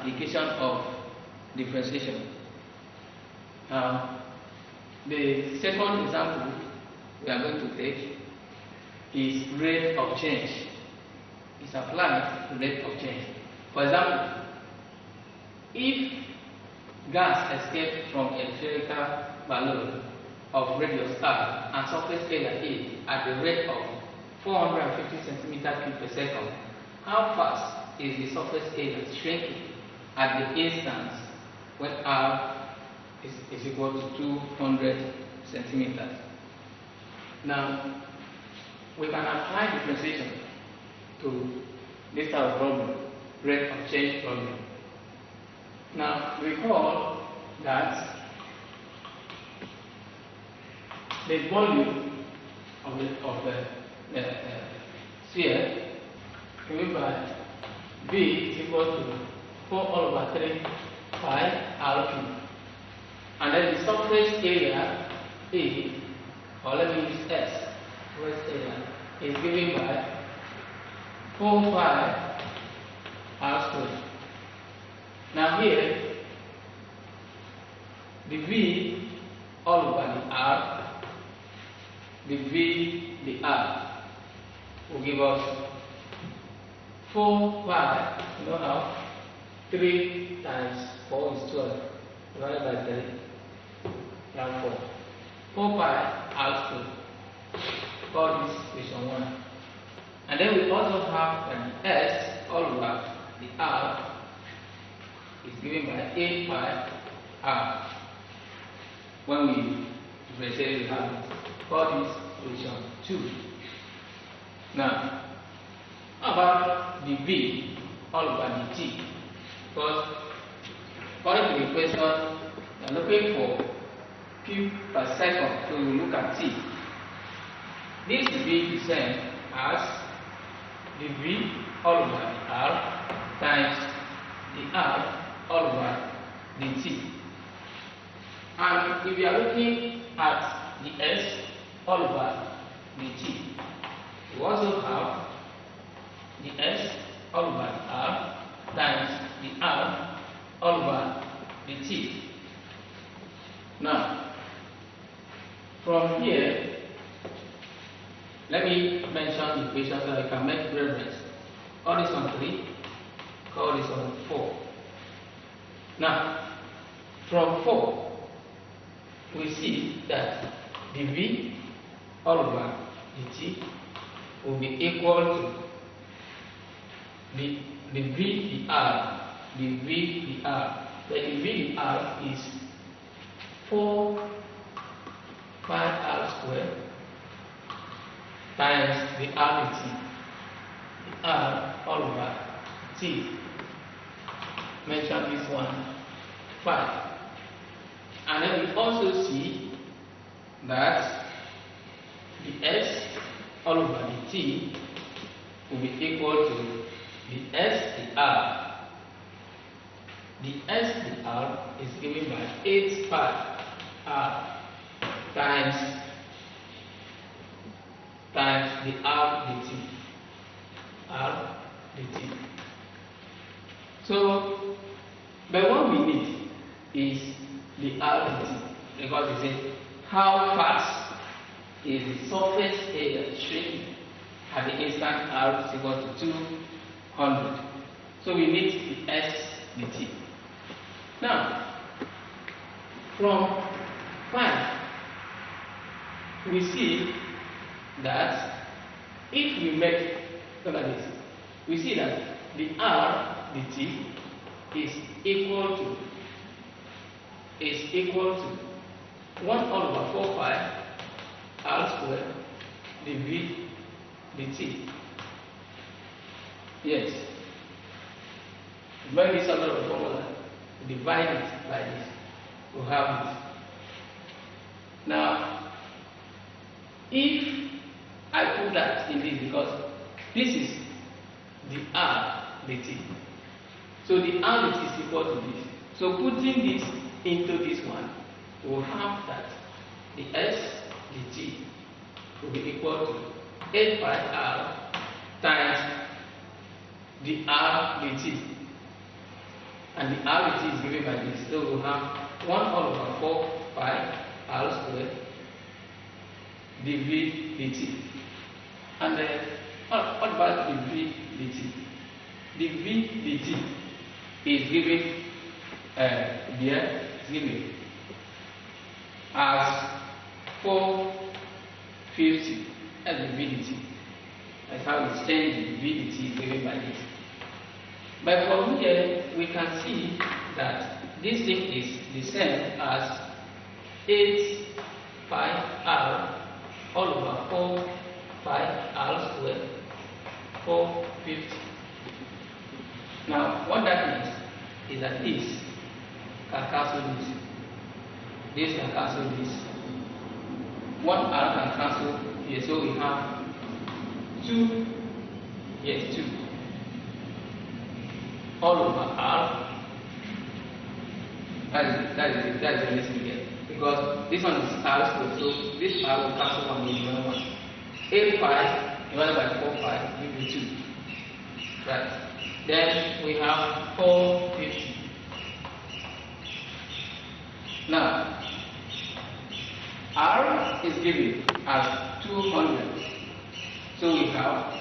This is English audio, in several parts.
application of differentiation. The second example we are going to take is rate of change. It's applied to rate of change. For example, if gas escapes from a spherical balloon of radius r and surface area A at the rate of 450 cm3 per second, how fast is the surface area shrinking at the instance when r is equal to 200 centimeters? Now, we can apply differentiation to this type of problem, rate of change problem. Now, recall that the volume of the sphere given by V is equal to 4 all over 3 pi r cube. And then the surface area A, or let me use S, surface area, is given by 4 pi r squared. Now here, the V all over the R, the V, the R, will give us 4 pi, you know how? 3 times 4 is 12, divided by 3, and 4. 4 pi r squared. Call this equation 1. And then we also have an S all over the R is given by 8 pi r. When we differentiate, we have it. Call this equation 2. Now, how about the V all over the T? Because according to the question, we are looking for cube per second, so we look at T. This V is same as the V all over the R times the R all over the T. And if we are looking at the S all over the T, we also have the S all over the R times the R all over the T. Now, from here, let me mention the equation so I can make reference. Call this one 3, call this one 4. Now, from 4, we see that the V all over the T will be equal to the V, the R, the V, the R. The V, the R is 4 pi r squared times the R, the T. The R all over T. Mention this one 5. And then we also see that the S all over the T will be equal to the S, the R. The S, the R is given by 8 pi r times the R, the T. R, the T. So, but what we need is the R, the T, because we say how fast is the surface area shrinking at the instant R is equal to 200. So we need the S, the T. Now, from 5, we see that if we make, look at this, we see that the R, the T is equal to 1 all over 4 pi r squared, the V, the T. Yes. When we solve the formula, divide it by this, we have it. Now, if I put that in this, because this is the R, the T. So the R, the T is equal to this. So putting this into this one, we will have that the S, the T will be equal to 8 pi r times the R, the T. and the R dt is given by this. So we have 1 all over 4 pi R squared dv dt. And what about dv dt? Dv dt is given here is given as 450 as dv dt. That's how it's changed. dv dt is given by this. But from here, we can see that this thing is the same as 8 pi r all over 4 pi r squared 450. Now, what that means is that this can cancel this. This can cancel this. 1 r can cancel here, so we have 2, yes, 2. All over r. That is the reason here. Because this one is r squared, so this r will cancel one with the other one. 8 pi divided by 4 pi gives you 2. Right. Then we have 450. Now, r is given as 200. So we have,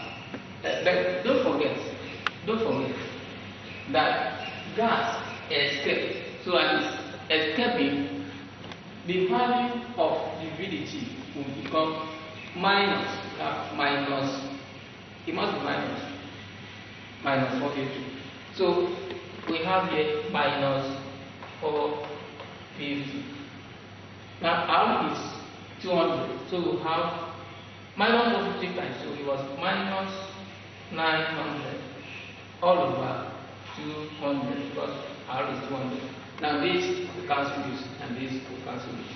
but don't forget that gas escapes. So as it's escaping, the value of the dv will become minus, it must be minus 450. So we have here minus 450. Now R is 200, so we have minus 450 times, so it was minus 900 all over 200 because R is 200. Now this will cancel this and this will cancel this.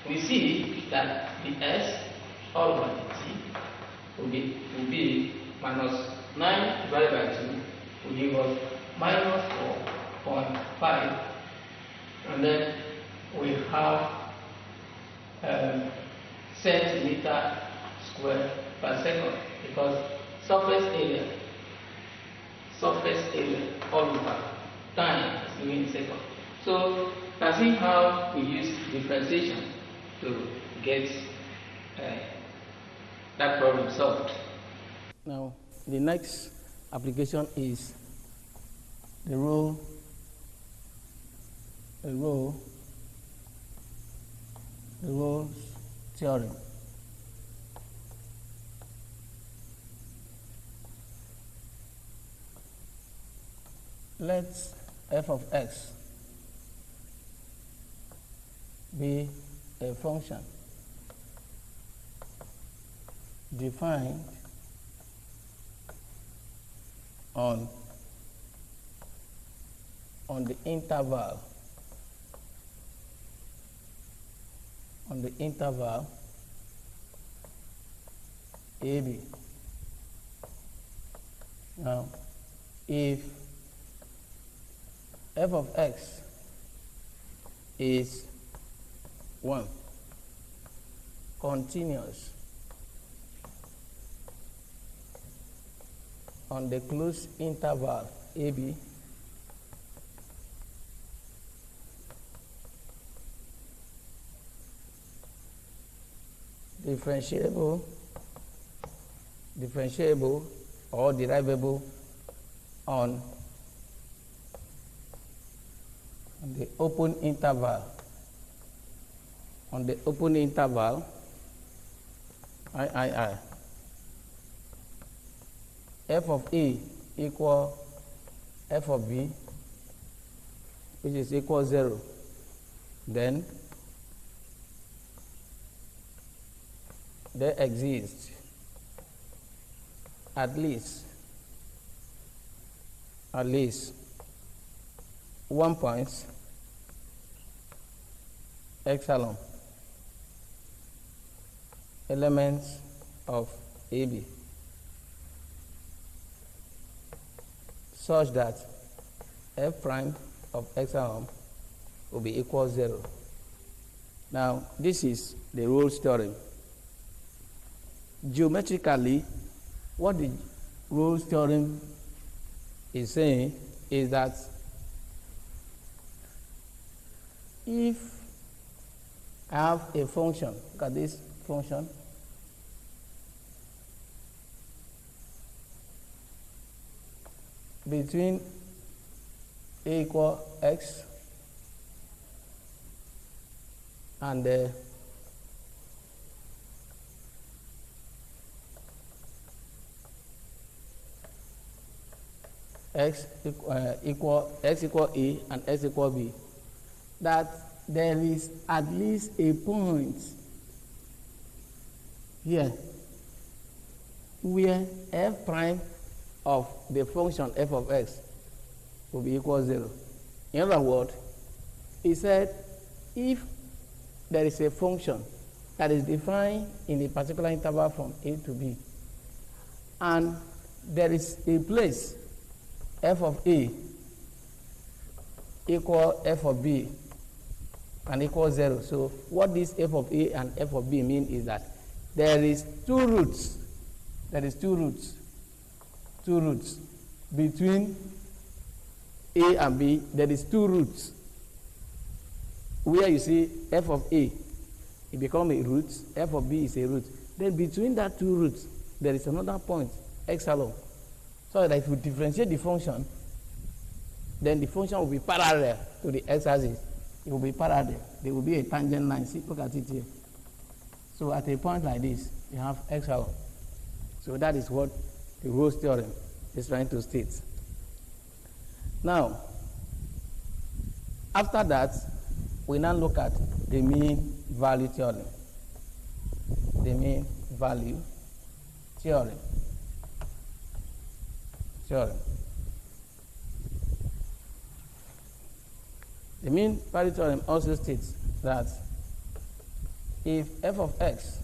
We see that the S all over the T will be minus 9 divided by 2 will give us minus 4.5, and then we have centimeter square per second because surface area all over time is given in seconds. So can see how we use differentiation to get that problem solved. Now the next application is the Rolle's theorem. Let f of x be a function defined on the interval AB. Now, if f of x is 1, continuous on the closed interval AB, differentiable or derivable on the open interval. On the open interval, I, f of A equal f of B, which is equal 0, then there exists at least 1 point epsilon elements of AB such that f prime of epsilon will be equal 0. Now, this is the Rolle's theorem. Geometrically, what the Rolle's theorem is saying is that if I have a function, look at this function, between a equal x and x equal a and x equal b, that there is at least a point here where f prime of the function f of x will be equal 0. In other words, he said if there is a function that is defined in a particular interval from a to b, and there is a place f of a equal f of b and equal 0. So what this f of a and f of b mean is that there is two roots between a and b. There is two roots where you see f of a, it becomes a root, f of b is a root. Then between that two roots there is another point, epsilon. So that if you differentiate the function, then the function will be parallel to the x-axis. It will be parallel. There will be a tangent line. See, look at it here. So at a point like this, you have epsilon. So that is what the Rolle's theorem is trying to state. Now, after that, we now look at the mean value theorem. The mean value theorem. The mean value theorem also states that if f of x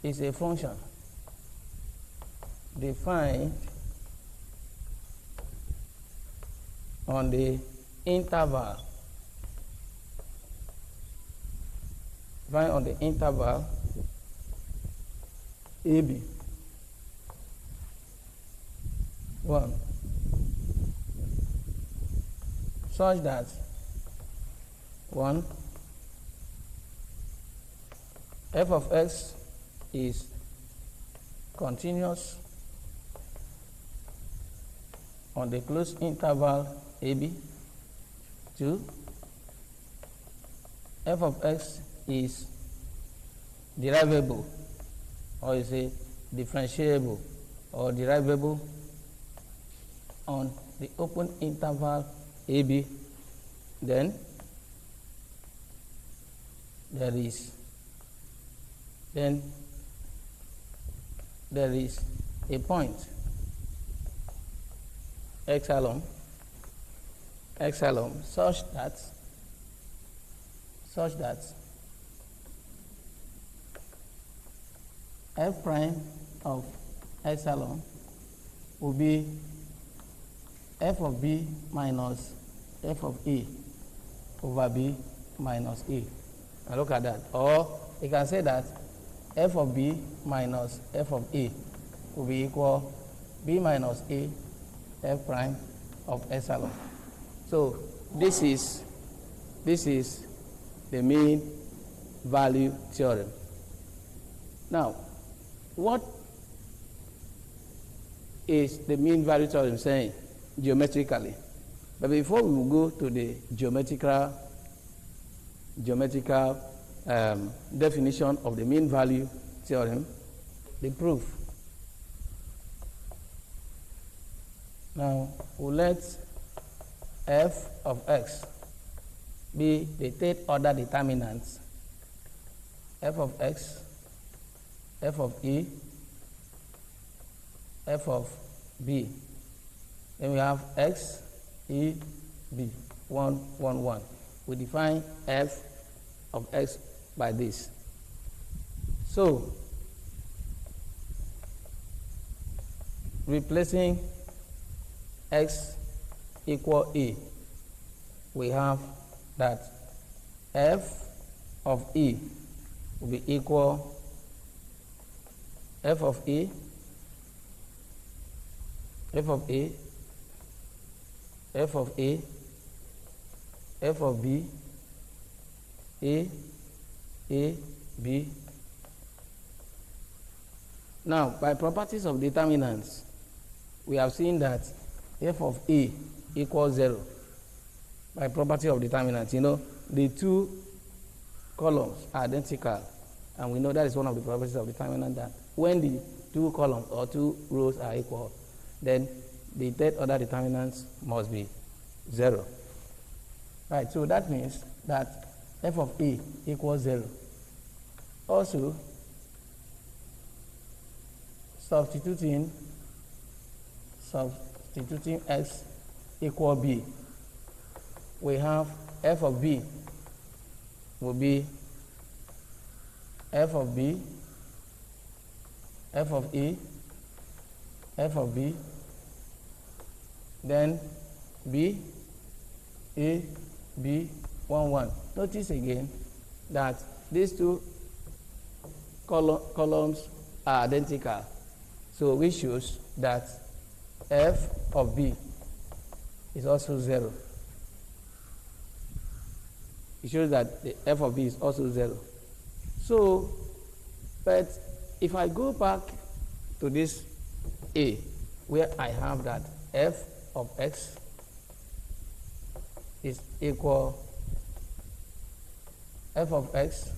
is a function defined on the interval AB 1 such that 1 f of x is continuous on the closed interval AB. 2 f of x is derivable, or is a differentiable or derivable on the open interval AB. Then there is a point epsilon such that f prime of epsilon will be f of b minus f of a over b minus a. Now look at that. Or you can say that f of b minus f of a will be equal b minus a f prime of epsilon. So this is the mean value theorem. Now, what is the mean value theorem saying geometrically? But before we go to the geometrical definition of the mean value theorem, the proof. Now, we'll let f of x be the third order determinants, f of x, f of a, f of b. Then we have x, e, b, 1, 1, 1. We define f of x by this. So, replacing x equal a, we have that f of e will be equal f of a, f of a, f of a, f of b, a, b. Now, by properties of determinants, we have seen that f of a equals 0. By property of determinants, you know, the two columns are identical, and we know that is one of the properties of determinant, that when the two columns or two rows are equal, then the third order determinants must be 0. Right, so that means that f of a equals 0. Also, substituting x equal b, we have f of b will be f of b, f of a, f of b, then b, a, b, 1, 1. Notice again that these two columns are identical, so which shows that f of b is also 0. It shows that the f of b is also 0. So, but if I go back to this a, where I have that f of x is equal f of x,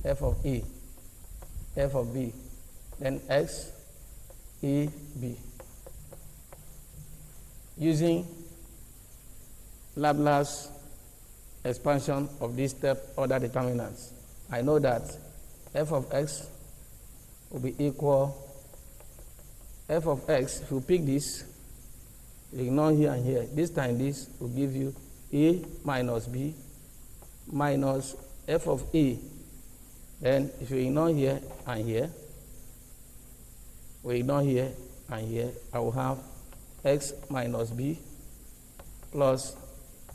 f of a, f of b, then x, a, b. Using Laplace expansion of these step order determinants, I know that f of x will be equal f of x. If you pick this, ignore here and here, this time this will give you a minus b minus f of a. Then if you ignore here and here, we ignore here and here, I will have x minus b plus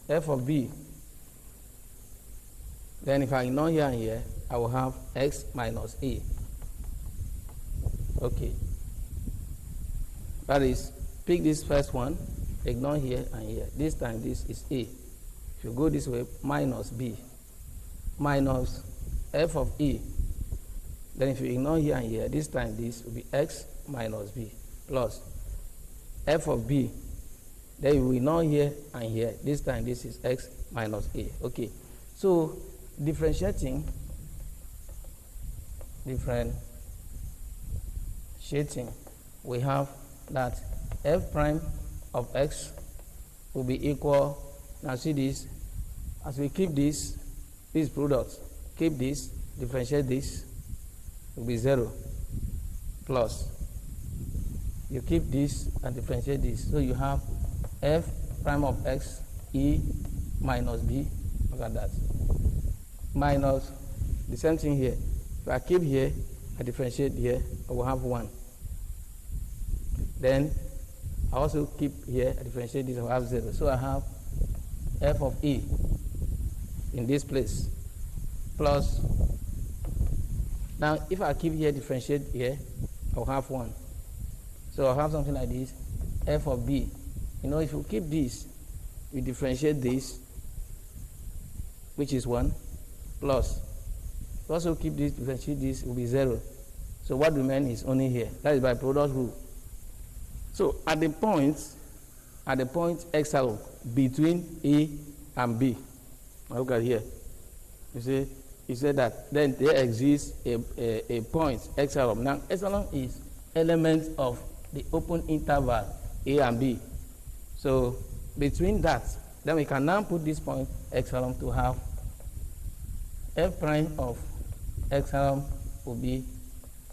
f of b. Then if I ignore here and here, I will have x minus a. Okay. That is, pick this first one, ignore here and here. This time this is a. If you go this way, minus b minus f of a. Then if you ignore here and here, this time this will be x minus b plus f of b. Then you will ignore here and here. This time this is x minus a. Okay. So differentiating, we have that f prime of x will be equal. Now see this, as we keep these products, keep this, differentiate this, will be 0 plus. You keep this and differentiate this, so you have f prime of x e minus b. Look at that. Minus the same thing here. If I keep here, I differentiate here, I will have 1. Then I also keep here, I differentiate this, I will have 0. So I have f of e in this place plus. Now if I keep here, differentiate here, I will have 1. So I'll have something like this, f of b. You know, if you keep this, you differentiate this, which is 1, plus. You also keep this, differentiate this, will be 0. So what remains is only here. That is by product rule. So at the point epsilon between a and b, now look at here. You see, he said that then there exists a point epsilon. Now epsilon is element of the open interval a and b. So between that, then we can now put this point epsilon to have f prime of epsilon will be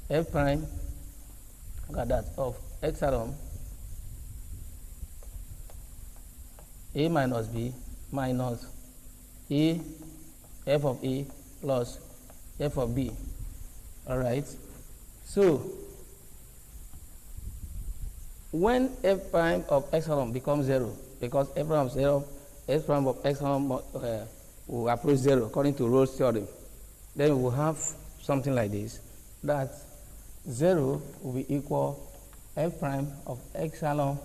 f prime, look at that, of epsilon a minus b minus a f of a plus f of b. All right. So when f prime of epsilon becomes 0, because f prime of 0, f prime of epsilon will approach 0 according to Rolle's theorem, then we will have something like this, that 0 will be equal f prime of epsilon,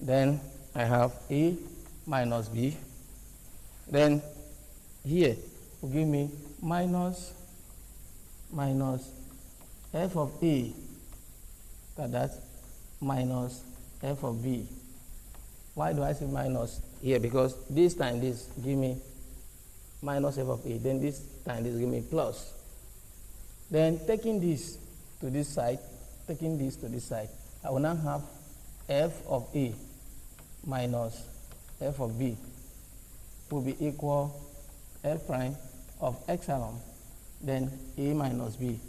then I have a minus b Then here will give me minus f of a, that minus f of b. Why do I say minus here? Because this time this give me minus f of a, then this time this give me plus. Then taking this to this side, I will now have f of a minus f of b will be equal f prime of epsilon, then a minus b.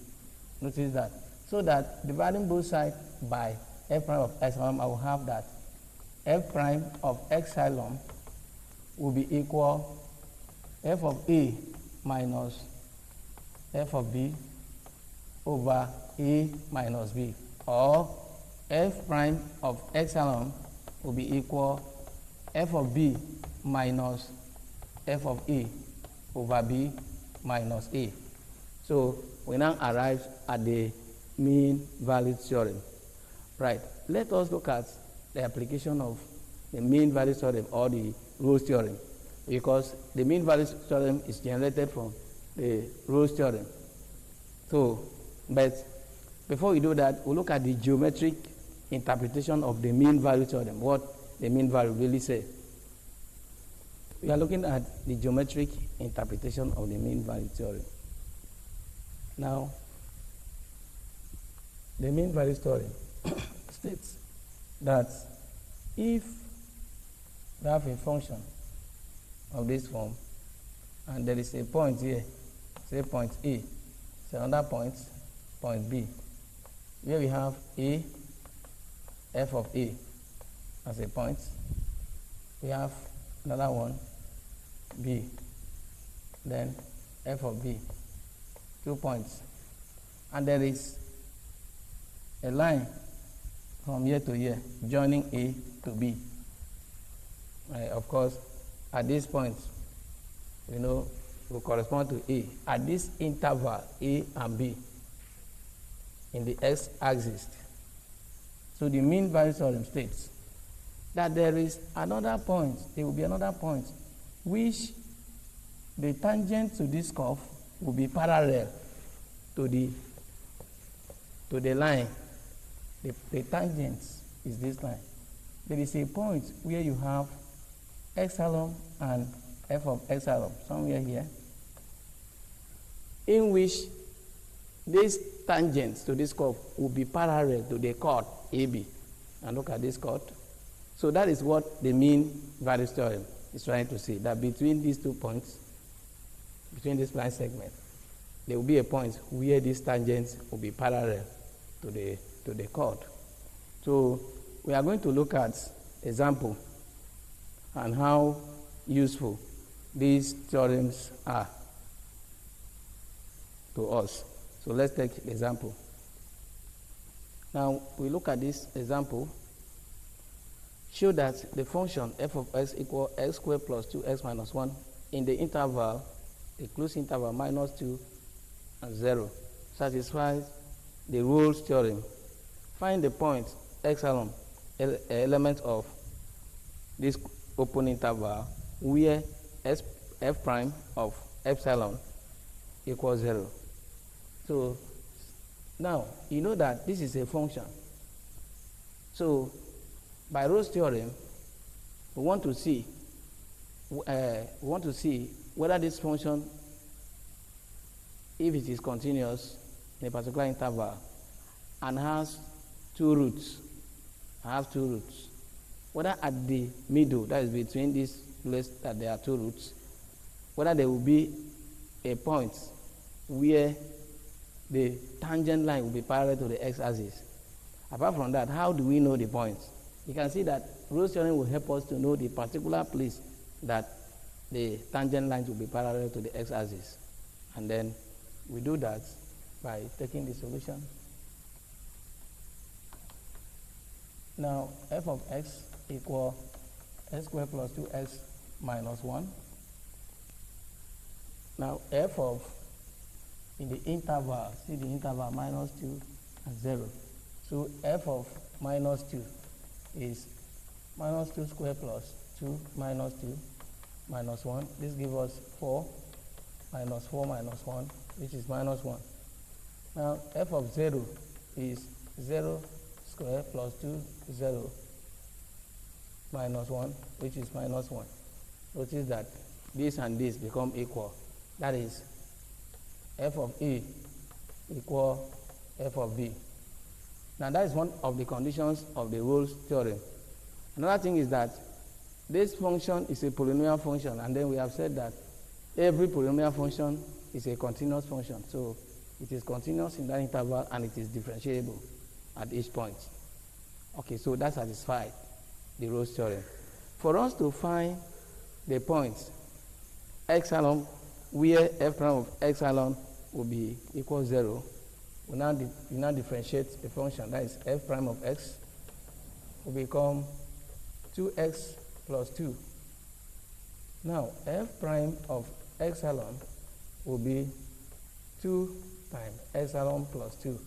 Notice that. So that dividing both sides by f prime of epsilon, I will have that f prime of epsilon will be equal f of a minus f of b over a minus b, or f prime of epsilon will be equal f of b minus f of a over b minus a. So we now arrive at the mean value theorem. Right. Let us look at the application of the mean value theorem or the Rolle's theorem, because the mean value theorem is generated from the Rolle's theorem. So, but before we do that, we'll look at the geometric interpretation of the mean value theorem, what the mean value really says. We are looking at the geometric interpretation of the mean value theorem. Now, the mean value theorem states that if we have a function of this form and there is a point here, say point A, say another point, point B, where we have A, f of A as a point, we have another one, B, then f of B, 2 points, and there is a line from here to here joining A to B. Of course, at this point, will correspond to A. At this interval, A and B, in the x-axis. So the mean value theorem states that there is another point, there will be another point, which the tangent to this curve will be parallel to the line. The tangent is this line. There is a point where you have epsilon and f of epsilon, somewhere here, in which this tangent to this curve will be parallel to the chord AB. And look at this chord. So that is what the mean value theorem is trying to say, that between these 2 points, between this line segment, there will be a point where these tangents will be parallel to the chord. So we are going to look at example and how useful these theorems are to us. So let's take the example. Now we look at this example. Show that the function f of x equal x squared plus 2x minus 1 in the interval, the closed interval minus 2 and 0, satisfies the Rolle's theorem. Find the point epsilon, element of this open interval, where f prime of epsilon equals 0. So now you know that this is a function. So by Rolle's theorem, we want to see whether this function, if it is continuous in a particular interval and has two roots, whether at the middle, that is between this place that there are two roots, whether there will be a point where the tangent line will be parallel to the x-axis. Apart from that, how do we know the point? You can see that Rolle's theorem will help us to know the particular place that the tangent lines will be parallel to the x-axis. And then we do that by taking the solution. Now, f of x equal x squared plus 2x minus 1. Now, f of, in the interval, see the interval minus 2 and 0. So, f of minus 2 is minus 2 squared plus 2 minus 2 minus 1. This gives us 4 minus 4 minus 1, which is minus 1. Now, f of 0 is 0 square plus 2, 0 minus 1, which is minus 1. Notice that this and this become equal. That is, f of A equal f of B. Now, that is one of the conditions of the Rolle's theorem. Another thing is that this function is a polynomial function, and then we have said that every polynomial function is a continuous function. So, it is continuous in that interval and it is differentiable at each point. Okay, so that satisfies the Rolle's theorem. For us to find the points epsilon where f prime of epsilon will be equal 0, we now differentiate the function, that is f prime of x will become 2x plus 2. Now, f prime of epsilon will be 2 times epsilon plus 2,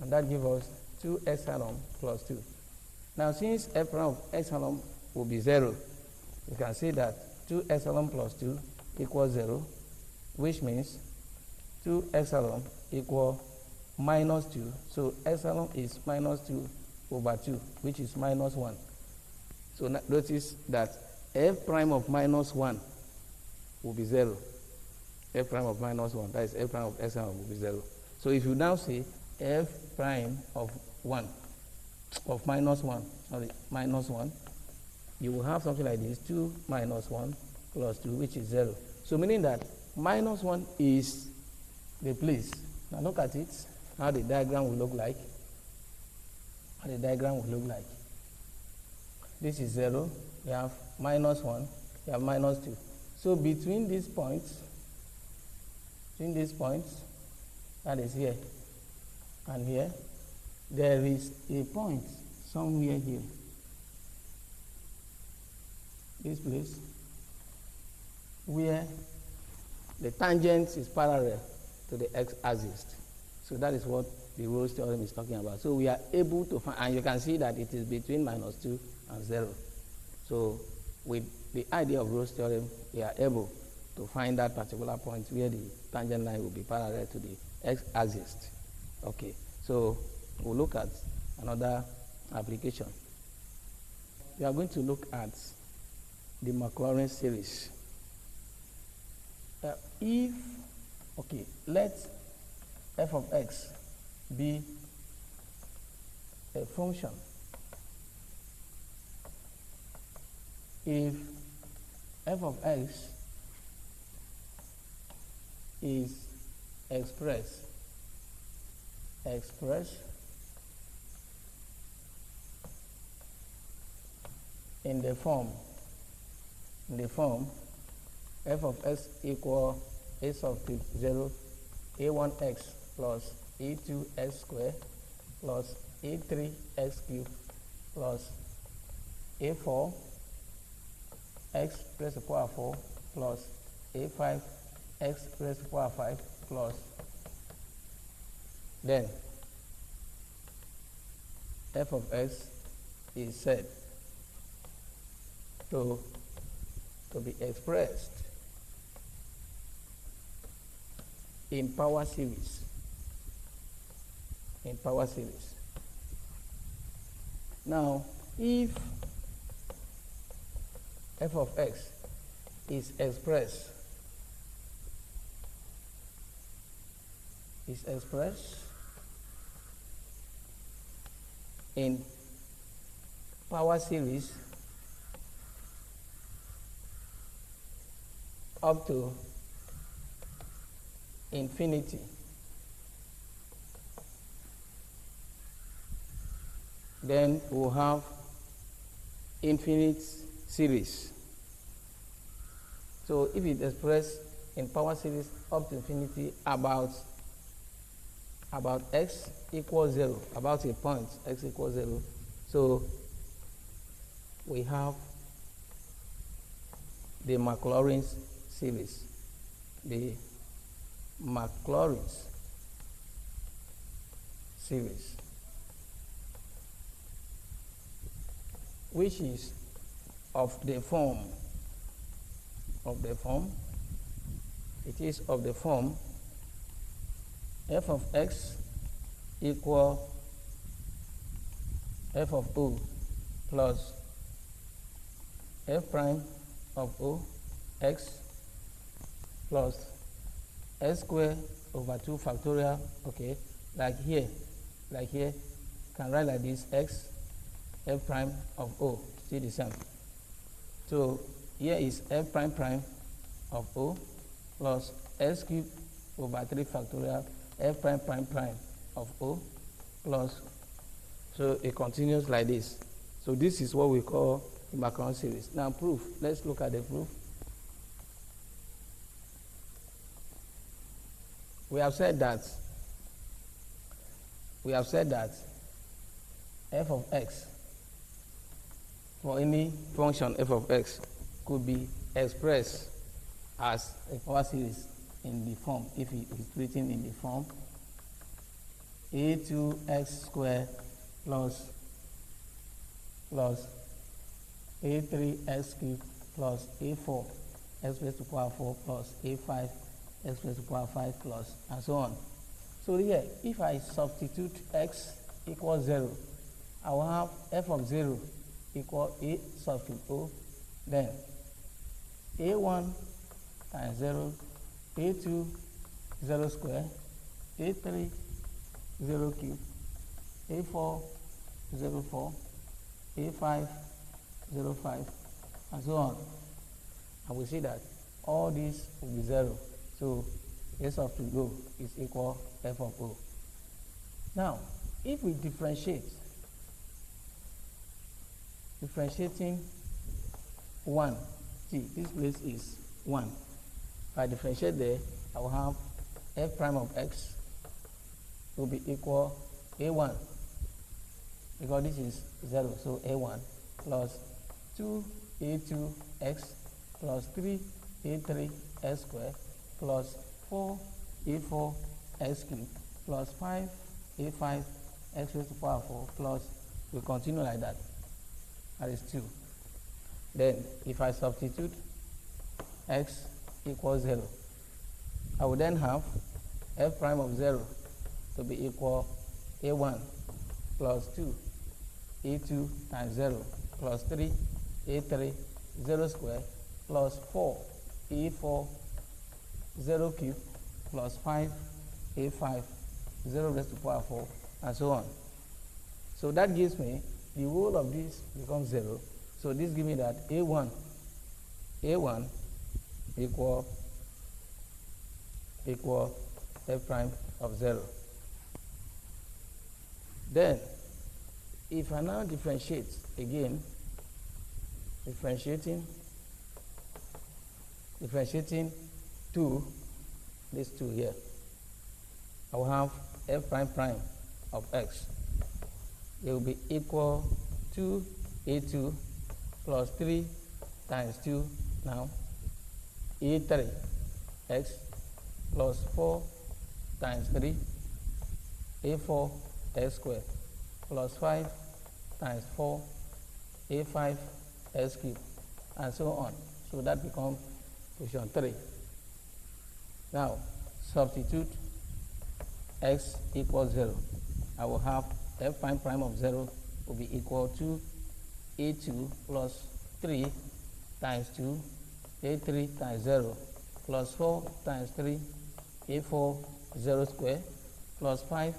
and that gives us 2 epsilon plus 2. Now, since f prime of epsilon will be 0, you can see that 2 epsilon plus 2 equals 0, which means 2 epsilon equal minus 2. So, epsilon is minus 2 over 2, which is minus 1. So, notice that f prime of minus 1 will be 0. F prime of minus 1, that is f prime of epsilon will be 0. So, if you now say f prime of 1, of minus 1, you will have something like this, 2 minus 1 plus 2, which is 0. So, meaning that minus 1 is the place. Now, look at it, how the diagram will look like. This is 0, we have minus 1, we have minus 2. So, between these points, that is here and here, there is a point somewhere here, this place, where the tangent is parallel to the x-axis. So that is what the Rolle's theorem is talking about. So we are able to find, and you can see that it is between minus 2 and 0. So with the idea of Rolle's theorem, we are able to find that particular point where the tangent line will be parallel to the x-axis. Okay, so we'll look at another application. We are going to look at the Maclaurin series. Let f of x be a function if f of x is expressed in the form f of x equal a sub 0 a1x plus a2x squared plus a3x cubed plus a4 x raised to the power 4 plus a5 x raised to the power 5 plus, then f of x is said to be expressed in power series. Now, if f of x is expressed in power series up to infinity, then we'll have infinite series. So if it expressed in power series up to infinity about x equals 0, about a point x equals 0, so we have the Maclaurin series. The Maclaurin series, which is of the form of the form, it is of the form f of x equal f of o plus f prime of o x plus s square over 2 factorial, okay, like here, can write like this, x f prime of o, still the same. So here is f prime prime of o plus s cubed over 3 factorial f prime prime prime of o plus, so it continues like this. So this is what we call the Macron series. Now proof, let's look at the proof. We have said that f of x for any function f of x could be expressed as a power series in the form, if it is written in the form a2x squared plus a3x cubed plus a4 x raised to the power 4 plus a5 x raised to the power 5 plus, and so on. So here, if I substitute x equals 0, I will have f of 0 equal a substitute o, then a1 times 0, a2 0 square, a3 0 cube, a4 0 4, a5 0 5, and so on. And we see that all these will be 0. So s of o is equal f of o. Now, if we differentiating 1, see this place is 1. If I differentiate there, I will have f prime of x will be equal a1, because this is 0, so a1 plus 2a2x plus 3a3x squared plus 4a4x cubed plus 5a5x raised to the power 4 plus, we continue like that. That is 2. Then if I substitute x equals 0, I will then have f prime of 0 to be equal a1 plus 2 a2 times 0 plus 3 a3 0 square plus 4 a4 0 cube plus 5 a5 0 raised to the power 4, and so on. So that gives me the whole of this becomes 0. So this gives me that a1 equal f prime of 0. Then if I now differentiate again, differentiating 2, this 2 here, I will have f prime prime of x. It will be equal to a2 plus 3 times 2 now a3 x plus 4 times 3 a4 x squared plus 5 times 4 a5 x cubed, and so on. So that becomes position 3. Now substitute x equals 0. I will have f prime prime of 0 will be equal to a2 plus 3 times 2 a3 times 0 plus 4 times 3 a4 0 square plus 5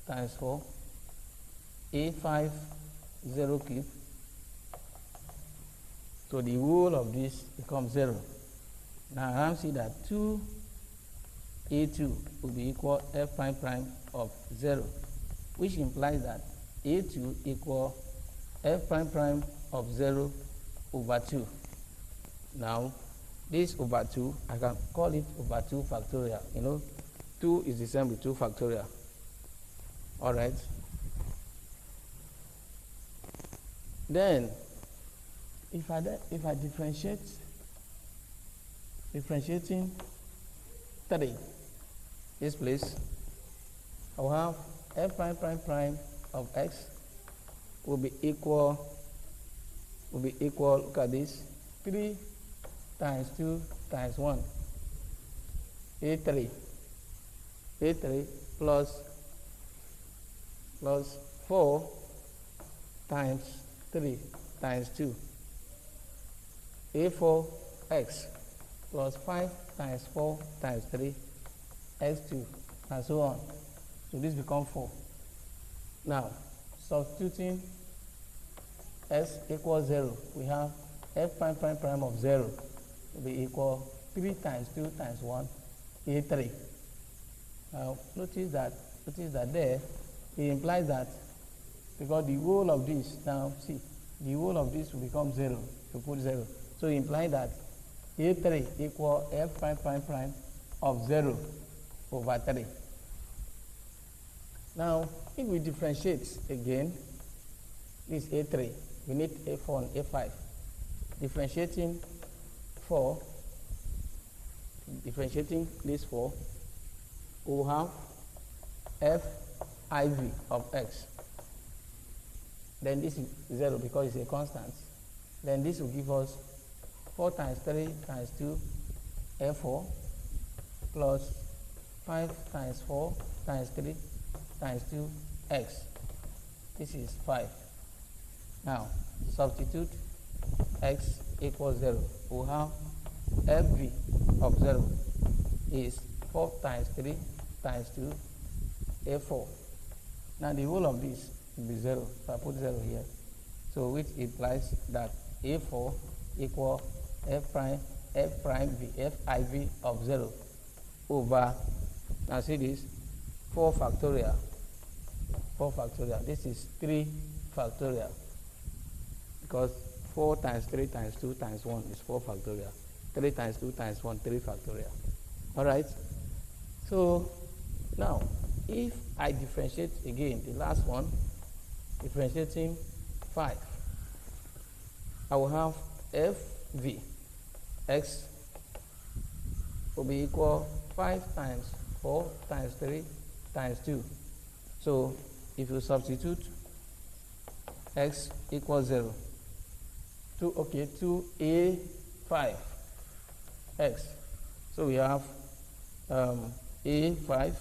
times 4 a5 0 cube. So the whole of this becomes 0. Now I now see that 2a2 will be equal f prime prime of 0, which implies that a2 equal f prime prime of 0 over 2. Now this over 2, I can call it over 2 factorial. 2 is the same with 2 factorial. All right. Then if I differentiating 3, this place, I will have f prime prime prime of x will be equal, look at this, 3 times 2 times 1. A3. A3 plus 4 times 3 times 2. A4x plus 5 times 4 times 3 x2 and so on. So this becomes 4. Now, substituting x equals 0, we have f prime prime prime of 0 will be equal 3 times 2 times 1, a3. Now, notice that there, it implies that because the whole of this, now see, the whole of this will become 0, you put 0. So it implies that a3 equal f prime prime prime of 0 over 3. Now, if we differentiate again, this a3, we need a4 and a5. Differentiating this 4, we will have f iv of x. Then this is 0 because it's a constant. Then this will give us 4 times 3 times 2, f4, plus 5 times 4 times 3 times 2, x. This is 5. Now, substitute x equals 0. We'll have fv of 0 is 4 times 3 times 2, a4. Now, the whole of this will be 0. So I put 0 here. So which implies that a4 equal f prime v, f iv of 0 over, now see this, 4 factorial. 4 factorial. This is 3 factorial. Because 4 times 3 times 2 times 1 is 4 factorial. 3 times 2 times 1, 3 factorial. Alright? So, now, if I differentiate again, the last one, differentiating 5, I will have fv x will be equal 5 times 4 times 3 times 2. So, if you substitute x equals 0, 2a5 x. So we have a5,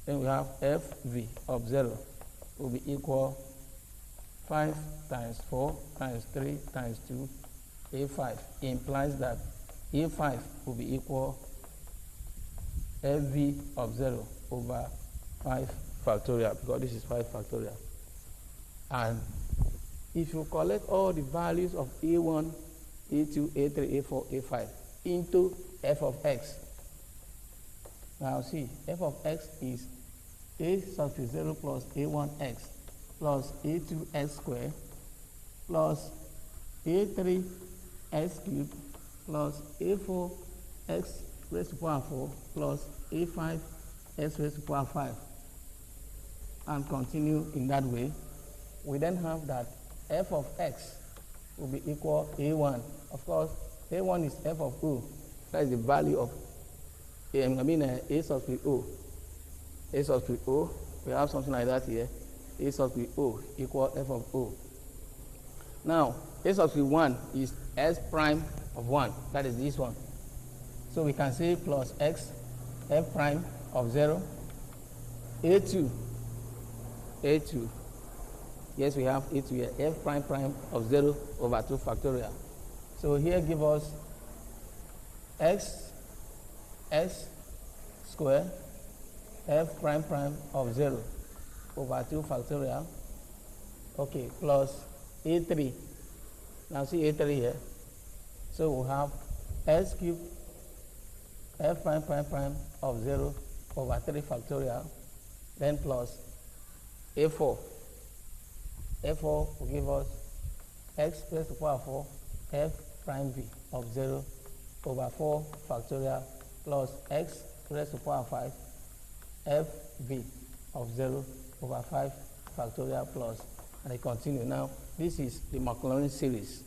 then we have fv of 0 will be equal 5 times 4 times 3 times 2, a5. Implies that a5 will be equal fv of 0 over 5 factorial, because this is 5 factorial. And if you collect all the values of a1, a2, a3, a4, a5 into f of x, now see, f of x is a subscript 0 plus a1x plus a2x squared plus a3x cubed plus a4x raised to power 4 plus a5x raised to power 5, and continue in that way. We then have that f of x will be equal a1. Of course, a1 is f of o. That is the value of a subscript o. A subscript o, we have something like that here. A subscript o equal f of o. Now, a subscript 1 is s prime of 1. That is this one. So we can say plus x f prime of 0. A2. Yes, we have a2 here. F prime prime of 0 over 2 factorial. So here give us x square f prime prime of 0 over 2 factorial. Okay, plus a3. Now see a3 here. So we have s cubed f prime prime prime of 0 over 3 factorial. Then plus a4. A4 will give us x raised to power 4 f prime v of 0 over 4 factorial plus x raised to power 5 f v of 0 over 5 factorial plus, and I continue. Now, this is the Maclaurin series.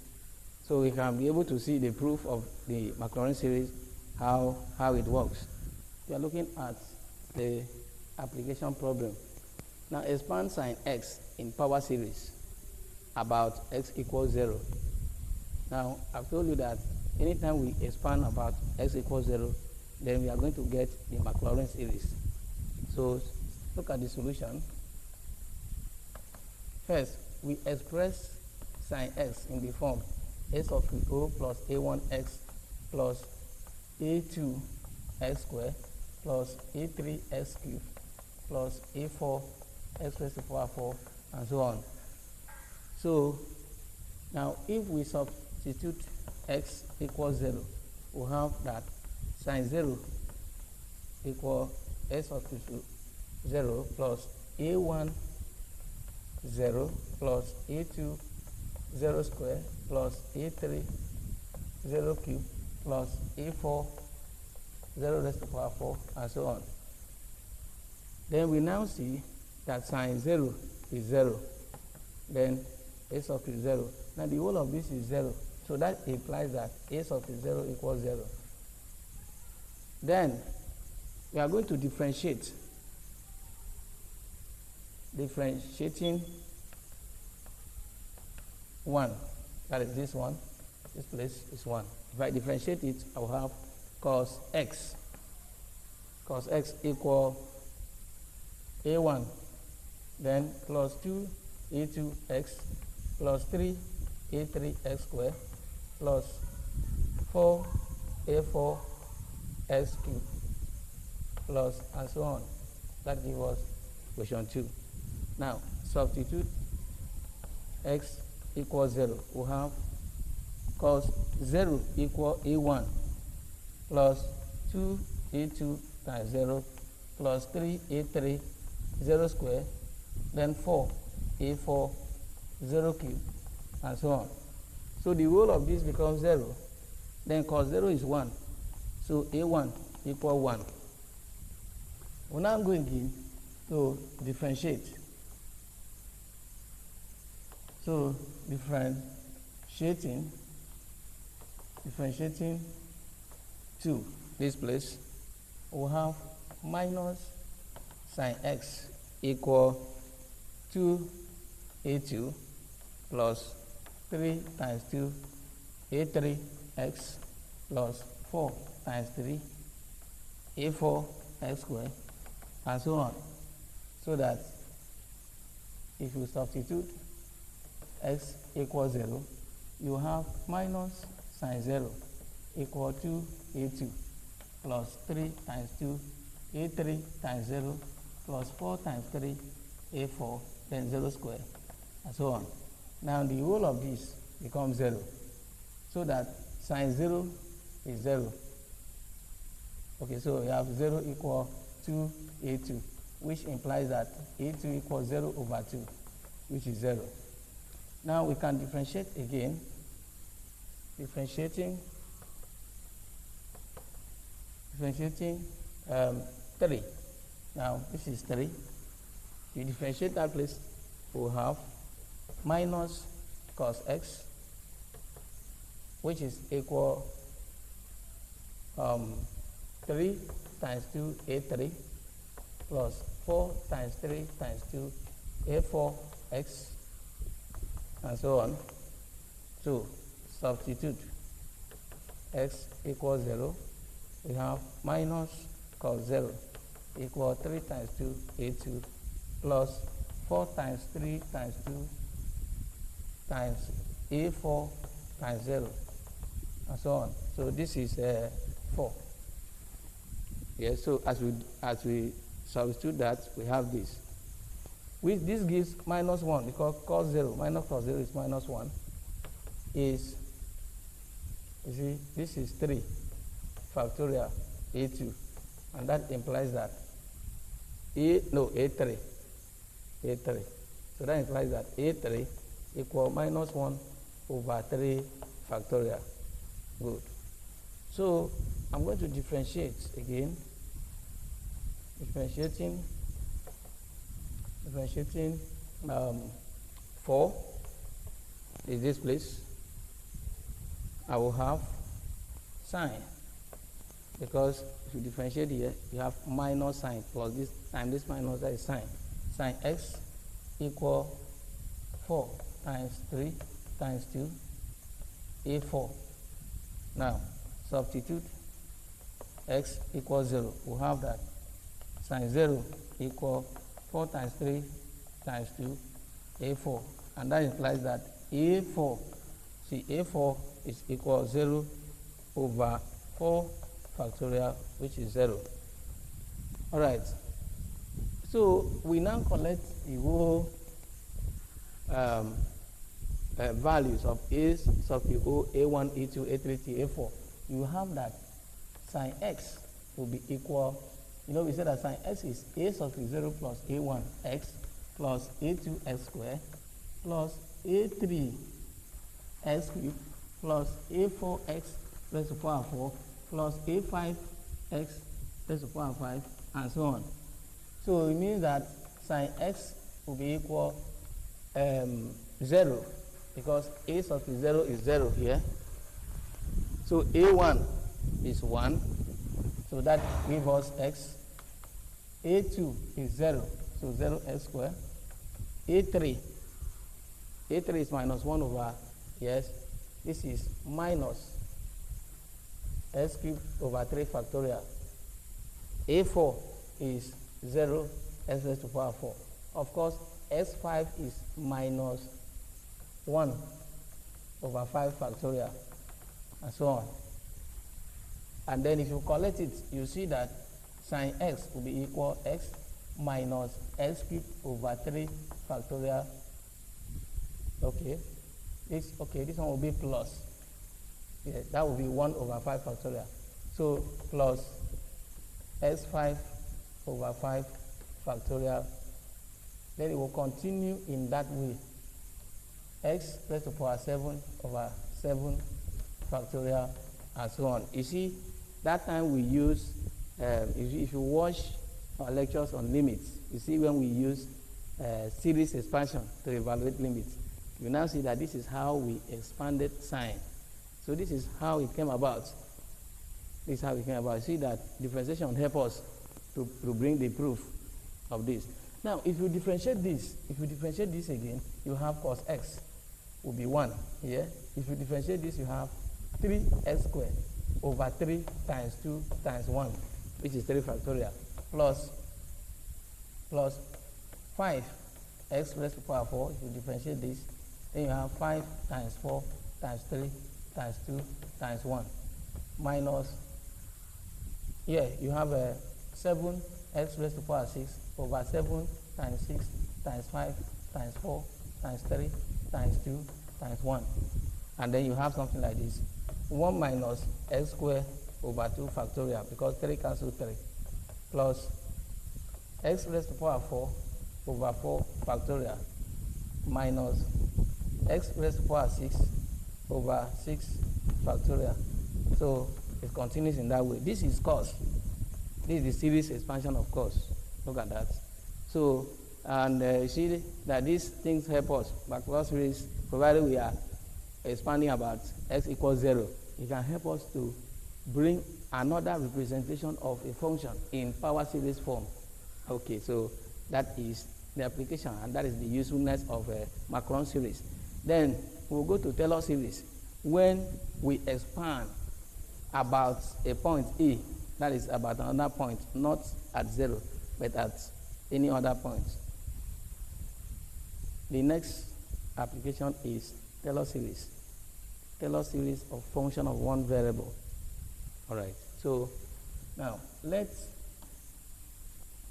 So we can be able to see the proof of the Maclaurin series, how it works. We are looking at the application problem. Now, expand sine x in power series about x equals 0. Now, I've told you that anytime we expand about x equals 0, then we are going to get the Maclaurin series. So look at the solution. First, we express sine x in the form s of o plus a1x plus a2x squared plus a3x cubed plus a4 x raised to the power 4 and so on. So now if we substitute x equals 0, we have that sine 0 equal s of 0 plus a1 0 plus a2 0 square plus a3 0 cube plus a4 0 raised to the power 4 and so on. Then we now see that sine 0 is 0, then s of 0. Now the whole of this is 0, so that implies that s of 0 equals 0. Then we are going to differentiate. Differentiating 1, that is this one, this place is 1. If I differentiate it, I will have cos x equal a1, then plus 2 a2x plus 3 a3x squared plus 4 a4 x cubed plus and so on. That gives us question 2. Now substitute x equals 0. We have cos 0 equal a1 plus 2 a2 times 0 plus 3 a3 0 square, then 4 a4 0 cube and so on. So the whole of this becomes 0. Then cos 0 is 1. So a1 equal 1. We're now going in to differentiate. So differentiating 2, this place, we have minus sine x equal 2a2 plus 3 times 2 a3x plus 4 times 3 a4 x squared and so on. So that if you substitute x equals 0, you have minus sine 0 equal 2a2 plus 3 times 2 a3 times 0 plus 4 times 3 a4 then 0 square and so on. Now the whole of this becomes 0, so that sine 0 is 0. Okay, so we have 0 equal 2a2, which implies that a2 equals 0 over 2, which is 0. Now we can differentiate again. Differentiating 3. Now this is 3. You differentiate that place, we'll have minus cos x, which is equal 3 times 2 a3 plus 4 times 3 times 2 a4 x and so on. So substitute x equals 0, we have minus cos 0 equal 3 times 2 a2 plus 4 times 3 times 2 times a4 times 0 and so on. So this is 4. Yes, so as we substitute that, we have this. This gives minus 1, because cos 0 minus cos 0 is minus 1. Is, you see, this is 3 factorial a2, and that implies that a3. So that implies that a3 equal minus 1 over 3 factorial. Good. So I'm going to differentiate again. Differentiating 4 is this place. I will have sine, because if you differentiate here, you have minus sine plus this time this minus, that is sine. Sine x equal 4 times 3 times 2 a4 Now, substitute x equals 0. We have that sine 0 equal 4 times 3 times 2, a4. And that implies that a4, see, a4 is equal 0 over 4 factorial, which is 0. All right. So we now collect the whole values of a sub o, a1, a2, a3, to a4. You have that sine x will be equal, we said that sine x is a sub 0 plus a1 x plus a2 x squared plus a3 x cubed plus a4 x raised to the power 4 plus a5 x raised to the power 5 and so on. So it means that sine x will be equal 0 because a sub 0 is 0 here. So a1 is 1, so that gives us x. a2 is 0, so 0x squared. a3 is minus 1 over, yes, this is minus x cubed over 3 factorial. a4 is 0 x raised to the power 4. Of course, x5 is minus 1 over 5 factorial, and so on. And then if you collect it, you see that sine x will be equal x minus x cubed over 3 factorial. Okay, this one will be plus. Yeah, that will be 1 over 5 factorial. So plus x5 over 5 factorial. Then it will continue in that way. X raised to the power 7 over 7 factorial, and so on. You see, that time we use, if you watch our lectures on limits, you see when we use series expansion to evaluate limits, you now see that this is how we expanded sine. So this is how it came about. This is how it came about. You see that differentiation will help us to bring the proof of this. Now, if you differentiate this again, you have cos x will be 1 here. If you differentiate this, you have 3x squared over 3 times 2 times 1, which is 3 factorial, plus 5x raised to the power 4. If you differentiate this, then you have 5 times 4 times 3 times 2 times 1, minus, here you have 7x raised to the power 6 over 7 times 6 times 5 times 4 times 3 times 2 times 1. And then you have something like this. 1 minus x squared over 2 factorial, because 3 cancel 3, plus x raised to the power 4 over 4 factorial, minus x raised to the power 6 over 6 factorial. So it continues in that way. This is cos. This is the series expansion of cos. Look at that. So, and you see that these things help us. Backwards series, provided we are expanding about x equals 0, it can help us to bring another representation of a function in power series form. Okay, so that is the application, and that is the usefulness of Macron series. Then we'll go to Taylor series. When we expand about a point A, that is about another point, not at 0, but at any other point. The next application is Taylor series. Taylor series of function of one variable. All right. So now let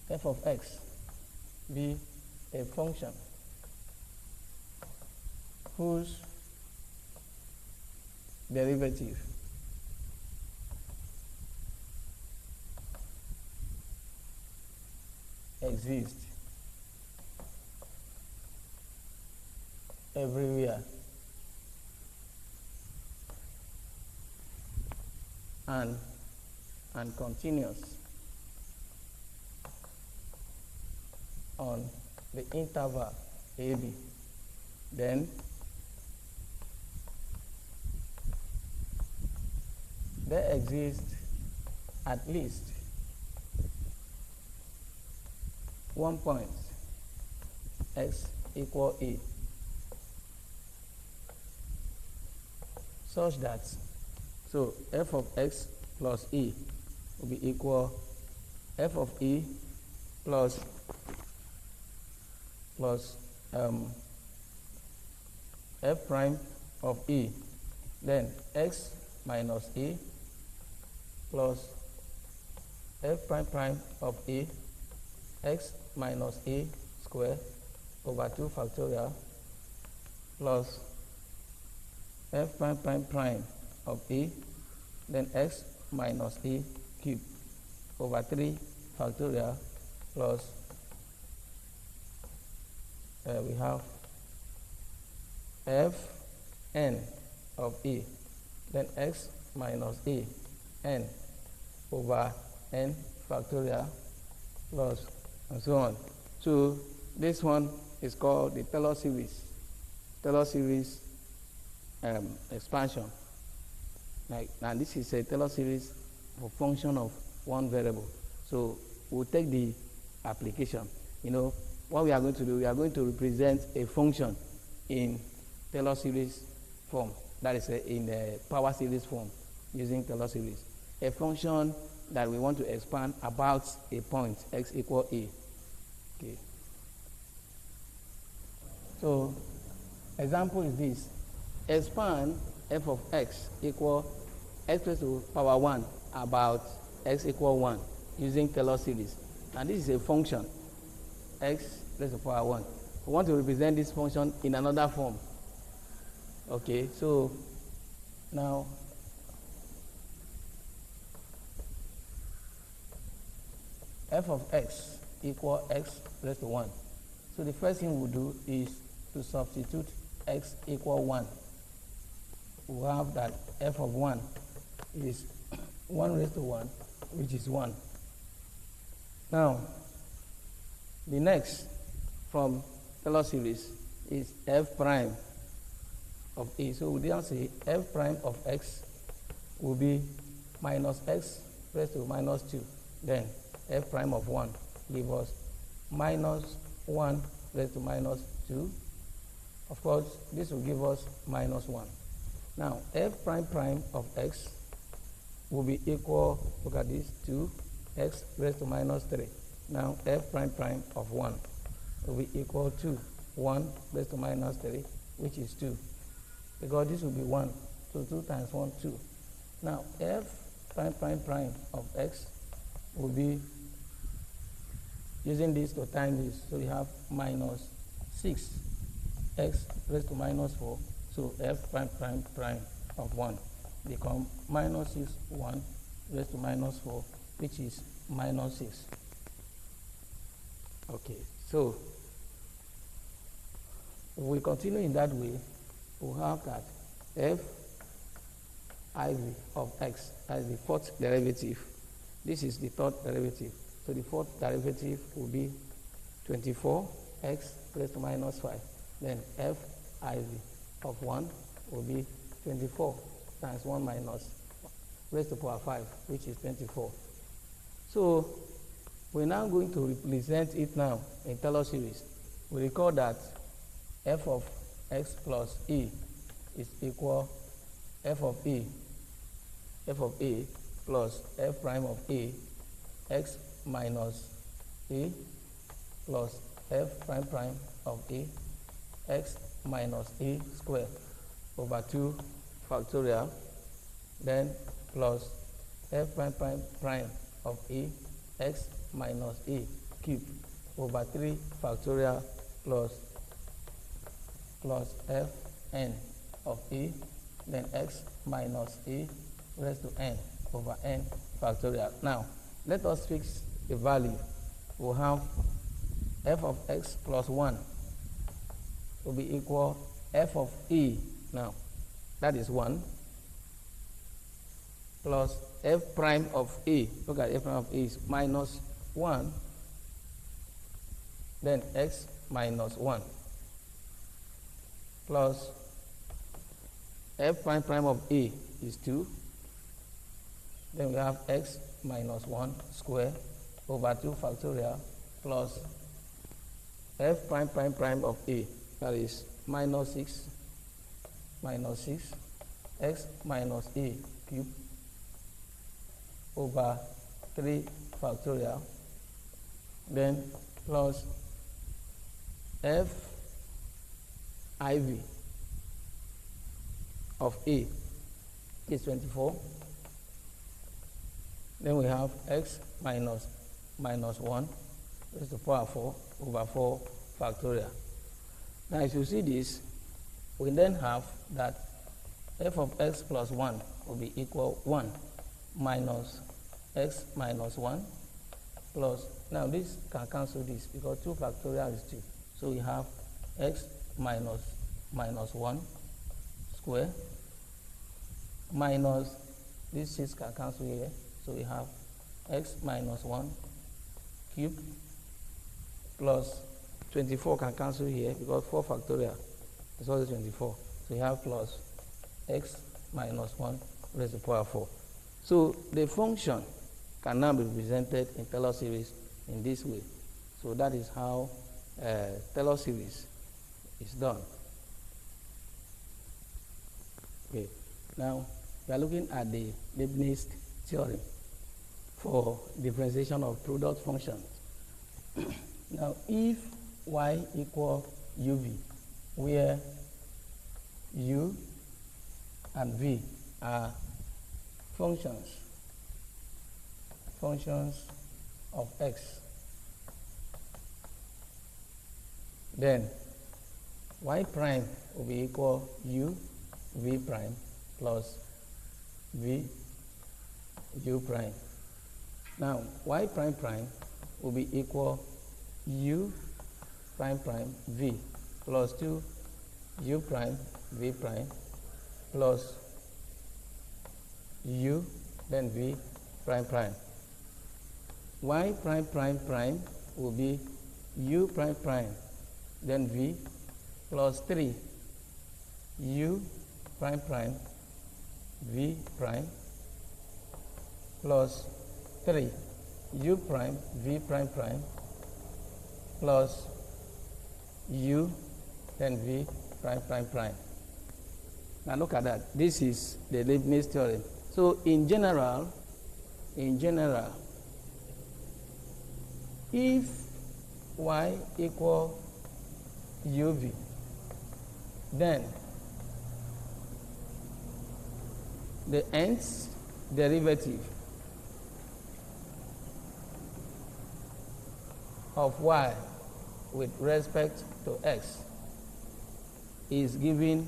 f of x be a function whose derivative exists everywhere and continuous on the interval AB, then there exists at least one point x equal So f of x plus e will be equal f of e plus f prime of e, then x minus e plus f prime prime of e, x minus e square over 2 factorial plus f prime prime prime of e, then x minus e cube over 3 factorial plus we have f n of e, then x minus e n over n factorial plus and so on. So this one is called the Taylor series. Taylor series expansion. Now this is a Taylor series for function of one variable. So we'll take the application. You know what we are going to do. We are going to represent a function in Taylor series form. That is in a power series form using Taylor series. A function that we want to expand about a point x equal a. Okay. So example is this: expand f of x equal x raised to power 1 about x equal 1 using Taylor series. And this is a function x raised to power 1. We want to represent this function in another form. Okay, so now f of x equal x raised to 1. So the first thing we'll do is to substitute x equal 1. We'll have that f of 1 is 1 raised to 1, which is 1. Now, the next from Taylor series is f prime of a. So we now say f prime of x will be minus x raised to minus 2. Then f prime of 1 give us minus 1 raised to minus 2. Of course, this will give us minus 1. Now, f prime prime of x will be equal, look at this, 2x raised to minus 3. Now, f prime prime of 1 will be equal to 1 raised to minus 3, which is 2. Because this will be 1, so 2 times 1, 2. Now, f prime prime prime of x will be using this to time this. So we have minus 6x raised to minus 4. So f prime prime prime of 1 become minus 6, 1 raised to minus 4, which is minus 6. Okay, so if we continue in that way, we'll have that f iv of x as the fourth derivative. This is the third derivative. So the fourth derivative will be 24x raised to minus 5. Then f iv of 1 will be 24 times 1 minus raised to power 5, which is 24. So we're now going to represent it now in Taylor series. We recall that f of x plus e is equal f of a plus f prime of a, x minus a plus f prime prime of a, x minus a squared over 2 factorial, then plus f prime prime prime of a, x minus a cubed over 3 factorial plus f n of a, then x minus a raised to n over n factorial. Now, let us fix the value. We'll have f of x plus 1 will be equal f of e. Now, that is 1 plus f prime of a. Look at f prime of a is minus 1. Then x minus 1 plus f prime prime of a is 2. Then we have x minus 1 square over 2 factorial plus f prime prime prime of a, that is minus 6 x minus a cube over 3 factorial, then plus f iv of a is 24. Then we have x minus 1 raised to the power 4 over 4 factorial. Now if you see this, we then have that f of x plus 1 will be equal 1 minus x minus 1 plus, now this can cancel this because 2 factorial is 2. So we have x minus 1 square minus this 6 can cancel here. So we have x minus 1 cube plus 24 can cancel here because 4 factorial is also 24. So we have plus x minus 1 raised to the power 4. So the function can now be represented in Taylor series in this way. So that is how Taylor series is done. Okay. Now we are looking at the Leibniz theorem for differentiation of product functions. Now if y equal uv, where u and v are functions of x, then y prime will be equal u v prime plus v u prime. Now y prime prime will be equal u prime prime v plus 2 u prime v prime plus u then v prime prime. Y prime prime prime will be u prime prime then v plus 3 u prime prime v prime plus 3 u prime v prime prime plus u then v prime prime prime. Now look at that. This is the Leibniz theorem. So in general, if y equal uv, then the nth derivative of y with respect to x is given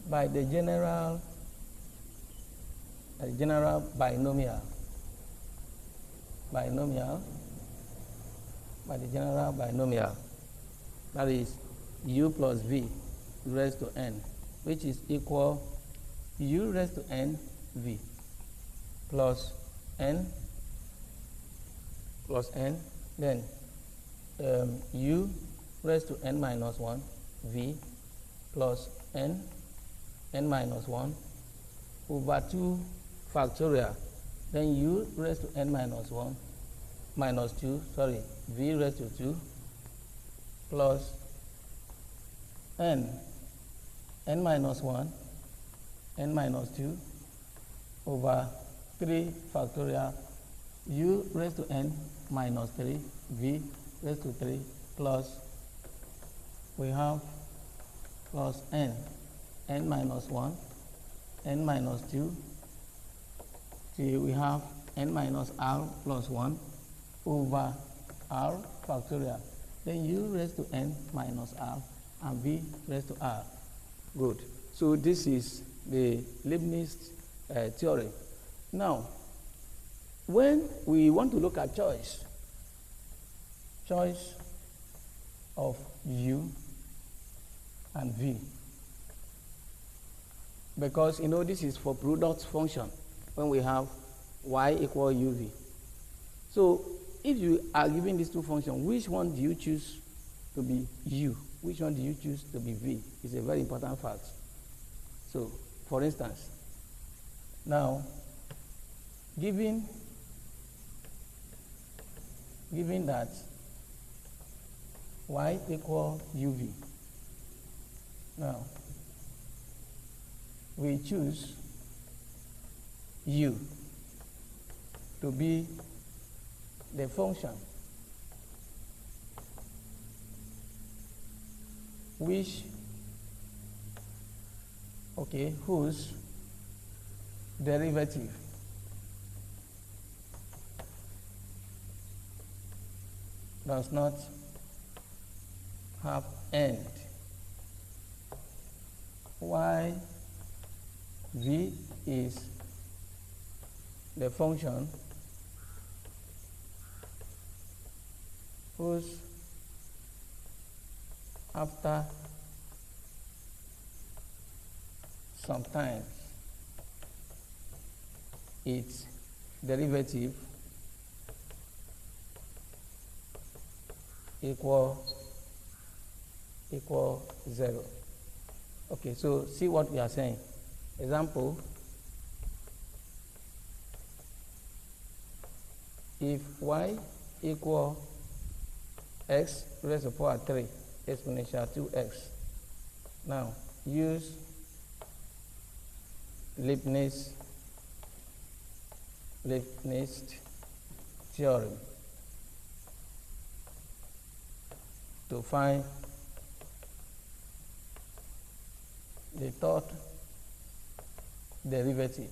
by the general binomial, that is u plus v raised to n, which is equal u raised to n v plus n then u raised to n minus 1 v plus n minus 1 over 2 factorial, then u raised to n minus 1 minus 2, v raised to 2 plus n minus 1 n minus 2 over 3 factorial u raised to n minus 3 v raised to 3 plus we have plus n minus 1 n minus 2 till we have n minus r plus 1 over r factorial, then u raised to n minus r and v raised to r. Good. So this is the Leibniz theorem. Now, when we want to look at choice of u and v, because this is for product function when we have y equal uv. So if you are given these two functions, which one do you choose to be u? Which one do you choose to be v? It's a very important fact. So, for instance, now, given that y equal uv, Now, we choose u to be the function whose derivative does not have end. Y v is the function whose after sometimes its derivative equal 0. Okay, so see what we are saying. Example, if y equal x raised to the power 3 exponential 2x. Now, use Leibniz theorem to find the third derivative.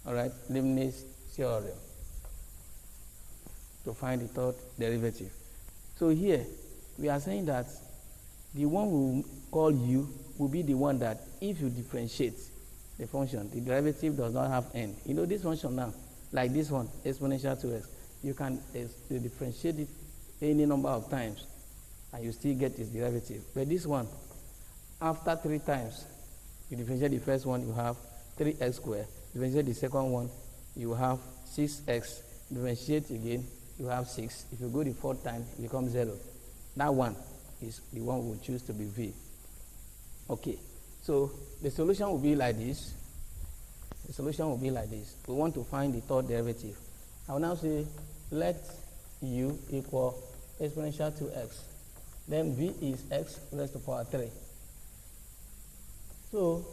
All right, Leibniz theorem to find the third derivative. So here we are saying that the one we will call u will be the one that if you differentiate the function, the derivative does not have end. You know this function now, like this one, exponential 2x, you can differentiate it any number of times and you still get its derivative. But this one, after 3 times, you differentiate the first one, you have 3x squared. Differentiate the second one, you have 6x. Differentiate again, you have 6. If you go the 4th time, it becomes 0. That one is the one we choose to be v. Okay, so the solution will be like this. We want to find the third derivative. I will now say let u equal exponential 2x. Then v is x raised to the power 3. So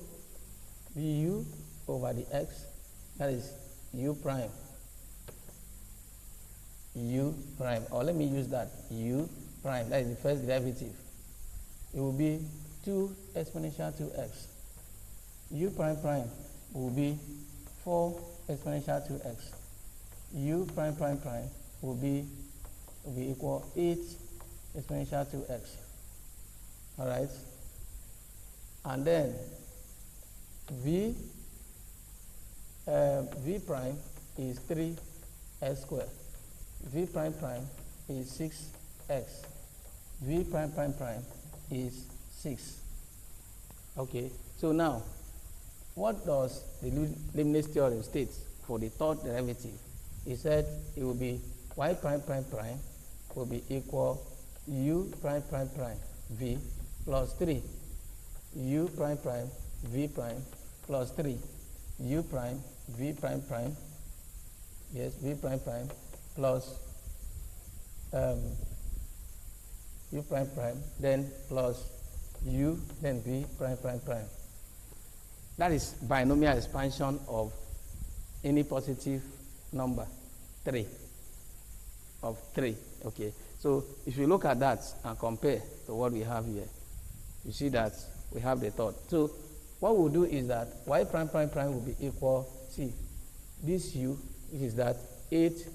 du over the x, that is u prime, or let me use that, u prime, that is the first derivative. It will be 2 exponential 2x. U prime prime will be 4 exponential 2x. U prime prime prime will be equal 8 exponential 2x. All right, and then v prime is 3x squared. V prime prime is 6x. V prime prime prime is 6. Okay, so now what does the Leibniz theorem state for the third derivative? It said it will be y prime prime prime will be equal u prime prime prime v plus 3 u prime prime v prime plus 3 u prime v prime prime, yes, v prime prime plus u prime prime, then plus u, then v prime prime prime. That is binomial expansion of any positive number, 3. Okay, so if you look at that and compare to what we have here, you see that we have the third. So what we'll do is that y prime prime prime will be equal, see, this u, which is that 8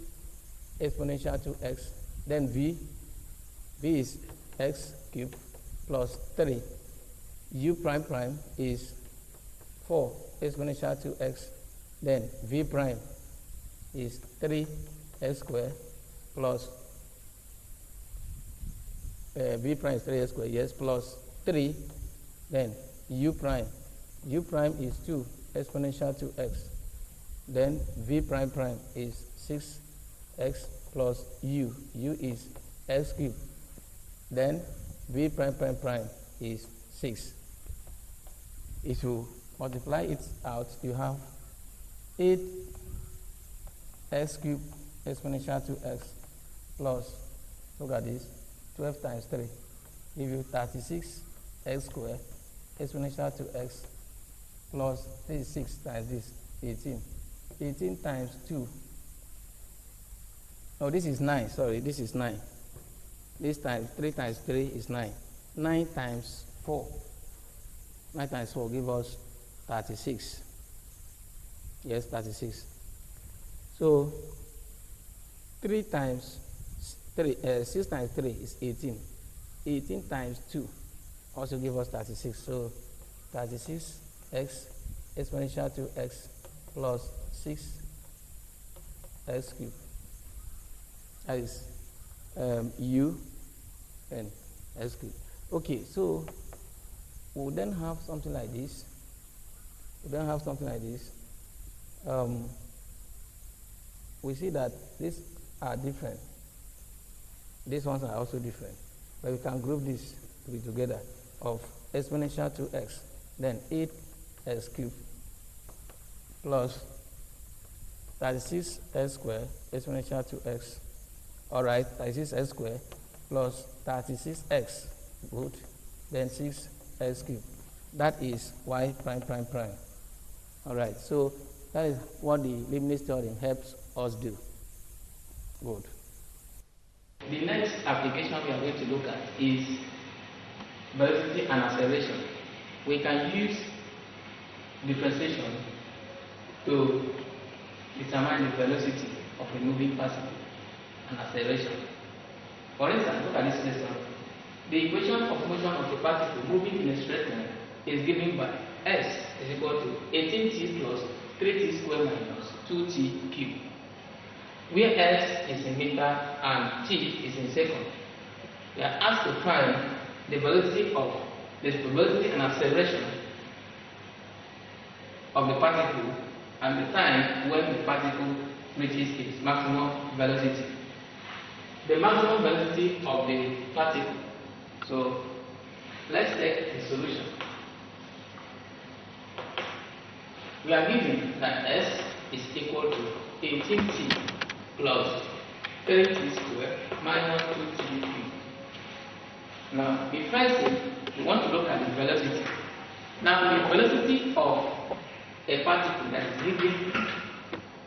exponential 2x, then v is x cubed plus 3. U prime prime is 4 exponential 2x, then v prime is 3x squared plus v prime is 3x squared, yes, plus 3, then u prime is 2 exponential 2x, then v prime prime is 6x plus u is x cubed, then v prime prime prime is 6. If you multiply it out, you have 8x cubed exponential 2x plus, look at this, 12 times 3 give you 36 x squared exponential to x plus this is 6 times this 18. 18 times 2. No, this is 9. Sorry, this is 9. This times 3 times 3 is 9. 9 times 4. 9 times 4 give us 36. Yes, 36. So 3 times 3, 6 times 3 is 18. 18 times 2 also give us 36. So 36 x exponential to x plus 6 x cubed. That is u and x cubed. Okay, so we'll then have something like this. We see that these are different. These ones are also different. But we can group this to be together of exponential to x. Then 8x cubed plus 36x squared exponential to x. Alright, 36x squared plus 36x. Good. Then 6x cubed. That is y prime prime prime. Alright, so that is what the Leibniz theorem helps us do. Good. The next application we are going to look at is velocity and acceleration. We can use differentiation to determine the velocity of a moving particle and acceleration. For instance, look at this question. The equation of motion of a particle moving in a straight line is given by s is equal to 18t plus 3t squared minus 2t cubed, where s is in meter and t is in second. We are asked to find the velocity and acceleration of the particle and the time when the particle reaches its maximum velocity. The maximum velocity of the particle. So let's take the solution. We are given that s is equal to 18t plus 3t squared minus 2t cubed. Now, the first thing, we want to look at the velocity. Now, the velocity of a particle that is given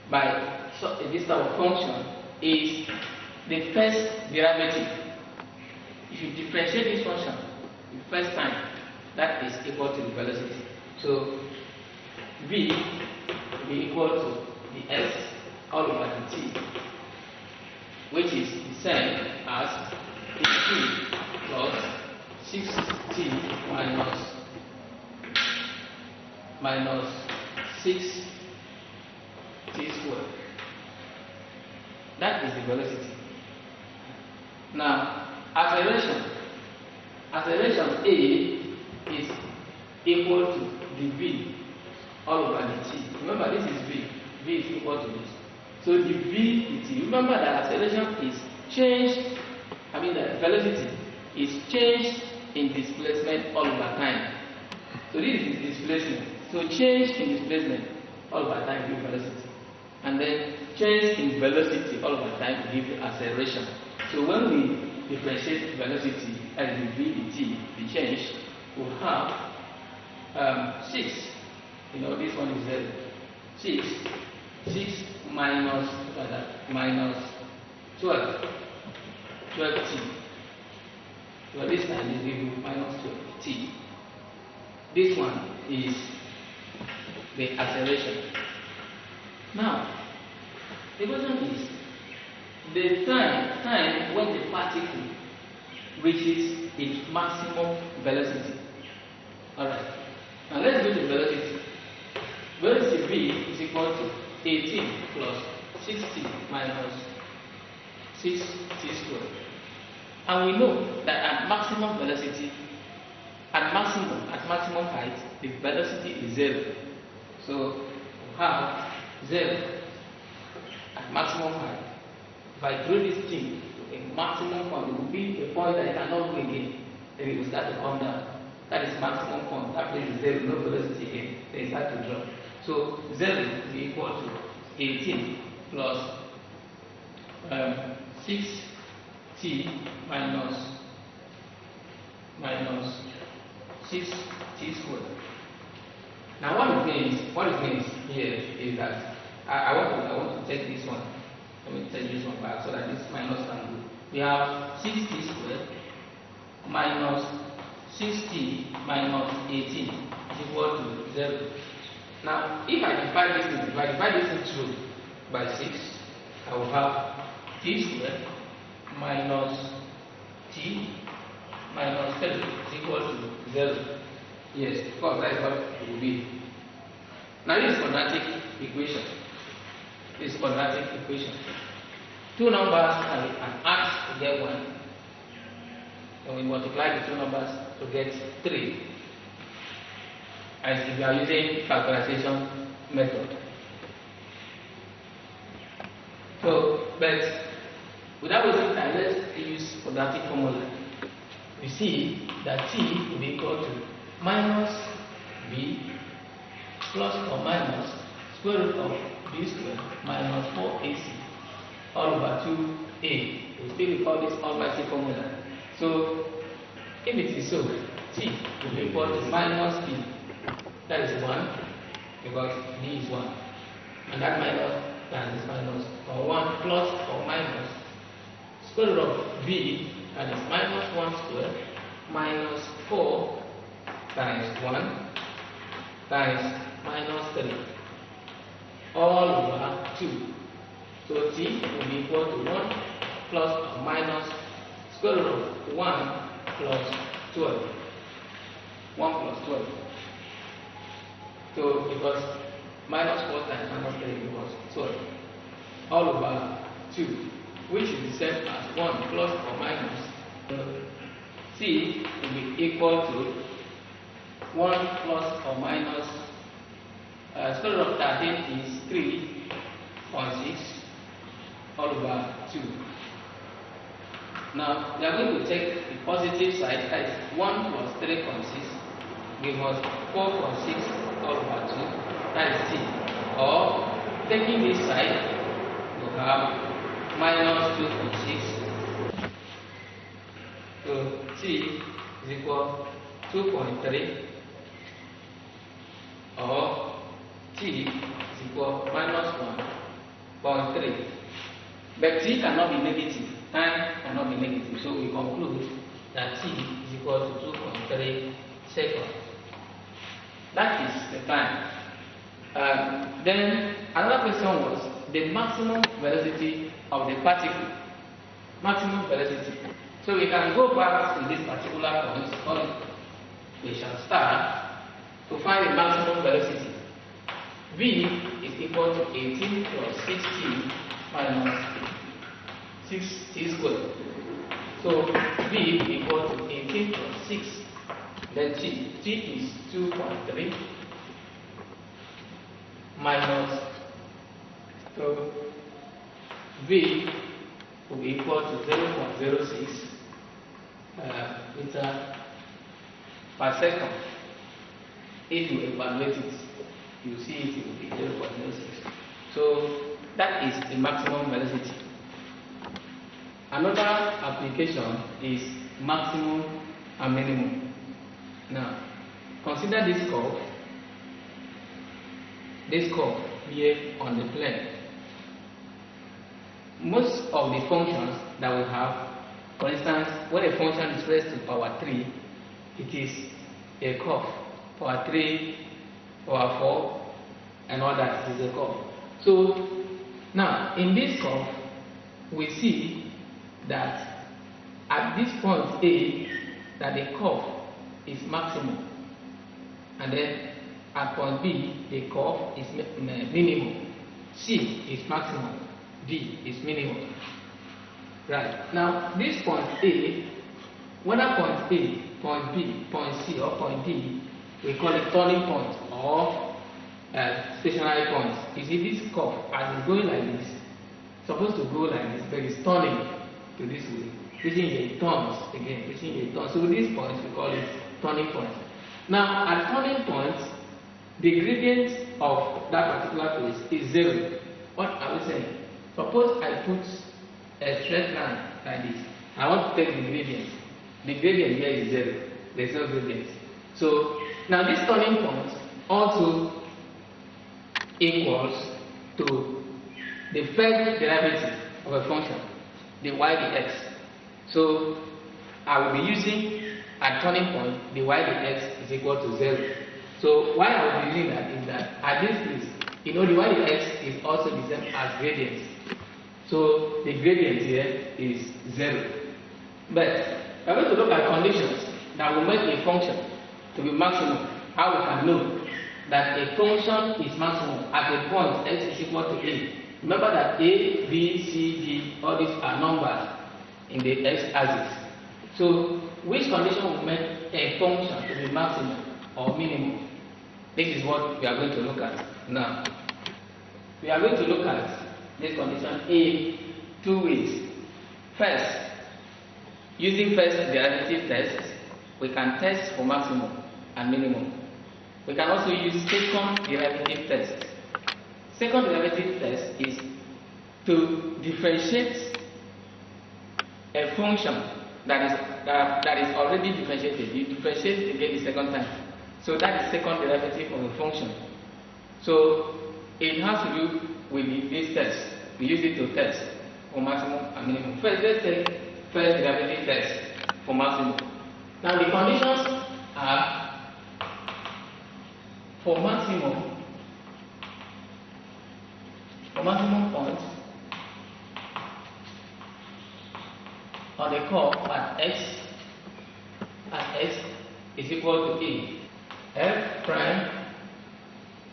by this type of function is the first derivative. If you differentiate this function the first time, that is equal to the velocity. So, v will be equal to the s all over the t, which is the same as 18 plus 6t minus 6t squared. That is the velocity. Now, acceleration A is equal to the v all over the t. Remember, this is v. V is equal to this. So the v, the t. Remember that acceleration is changed. The velocity is changed in displacement all over time. So this is displacement. So change in displacement all over time give velocity. And then change in velocity all over time give acceleration. So when we differentiate velocity as the v, the t, the change, we'll have 6. This one is 0. 6 minus 12. 12t. So this time is given minus 12t. This one is the acceleration. Now, the question is the time when the particle reaches its maximum velocity. Alright. Now let's do the velocity. Velocity v is equal to 18 plus 60 minus 6t squared. And we know that at maximum velocity, at maximum height, the velocity is 0. So we have 0 at maximum height. If I draw this thing to a maximum point, it will be a point that I cannot go again. Then it will start to come down. That is maximum point. That place is 0, no velocity again. Then it starts to drop. So 0 will be equal to 18 plus 6t minus minus 6t squared. Now what it means here is that I want to take this one. Let me take this one back so that this minus can go. We have 6t squared minus 6t minus 18 is equal to 0. Now, if I divide this into by 6, I will have t squared minus t minus 3 is equal to 0. Yes, of course, that is what it will be. Now, this is quadratic equation. This is quadratic equation. Two numbers and add to get 1. And we multiply the two numbers to get 3. As if you are using factorization method. So, but without wasting time, let's use quadratic formula. We see that t will be equal to minus b plus or minus square root of b squared minus 4ac all over 2a. We still call this almighty formula. So, if it is so, t will be equal to minus b. That is 1 because b is 1. And that minus times minus or 1 plus or minus square root of b, that is minus 1 squared minus 4 times 1 times minus 3 all over 2. So t will be equal to 1 plus or minus square root of 1 plus 12. 1 plus 12. So because minus 4 times minus 3 equals 12 all over 2, which is the same as 1 plus or minus t will be equal to 1 plus or minus square root of 13 is 3.6 all over 2. Now we are going to take the positive side, that is 1 plus 3.6 give us 4.6 all over 2, that is t. Or taking this side, we have minus 2.6. So t is equal to 2.3 or t is equal to minus 1.3. But t cannot be negative, time cannot be negative, so we conclude that t is equal to 2.3 seconds. That is the time. Then another question was the maximum velocity of the particle. Maximum velocity. So we can go back to this particular point. We shall start to find the maximum velocity. V is equal to 18 plus 6t minus 6t squared. So V is equal to 18 plus 6. Then t is 2.3 minus, so V will be equal to 0.06 meter per second. If you evaluate it, you see it will be 0.06. So that is the maximum velocity. Another application is maximum and minimum. Now, consider this curve here on the plane. Most of the functions that we have, for instance, when a function is raised to power 3, it is a curve. Power 3, power 4, and all that is a curve. So, now, in this curve, we see that at this point A, that the curve is maximum, and then at point B the curve is minimum. C is maximum, D is minimum. Right, now this point A, whether point A, point B, point C or point D, we call it turning point or stationary point. You see this curve as it's going like this, supposed to go like this, but it's turning to this way, reaching the turns again, reaching the turns. So this point we call it turning point. Now at turning point, the gradient of that particular place is 0. What are we saying? Suppose I put a straight line like this. I want to take the gradient. The gradient here is 0. there's no gradient. So now this turning point also equals to the first derivative of a function, the y dx. So I will be using at turning point the y dx is equal to 0. So why I will be using that is that at this place, you know, the y dx is also the same as gradient. So the gradient here is 0. But we're going to look at conditions that will make a function to be maximum. How we can know that a function is maximum at a point x is equal to a. Remember that a, b, c, d, all these are numbers in the x-axis. So which condition will make a function to be maximum or minimum? This is what we are going to look at now. We are going to look at this condition in two ways. First, using first derivative test, we can test for maximum and minimum. We can also use second derivative test. Second derivative test is to differentiate a function that is already differentiated. You differentiate it again the second time. So that is second derivative of a function. So it has to do with this test. We use it to test for maximum and minimum. First, let's take first derivative test for maximum. Now the conditions are for maximum point on the curve at x is equal to a. F prime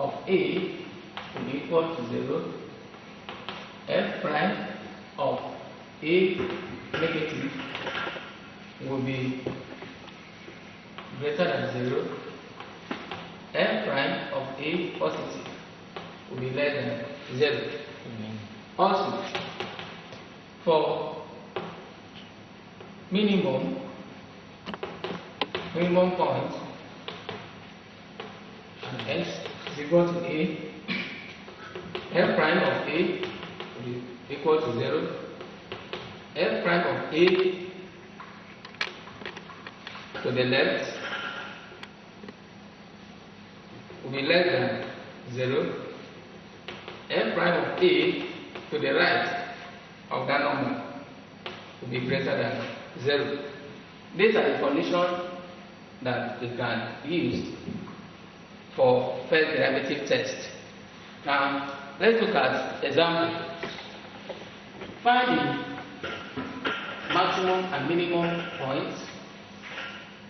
of a will be equal to 0. F prime of a negative will be greater than 0. F prime of a positive will be less than 0. Also, for minimum point and x is equal to a, f prime of a will be equal to 0. F prime of a to the left will be less than 0. F prime of a to the right of that number will be greater than 0. These are the conditions that we can use for first derivative test. Now, let's look at example. Find the maximum and minimum points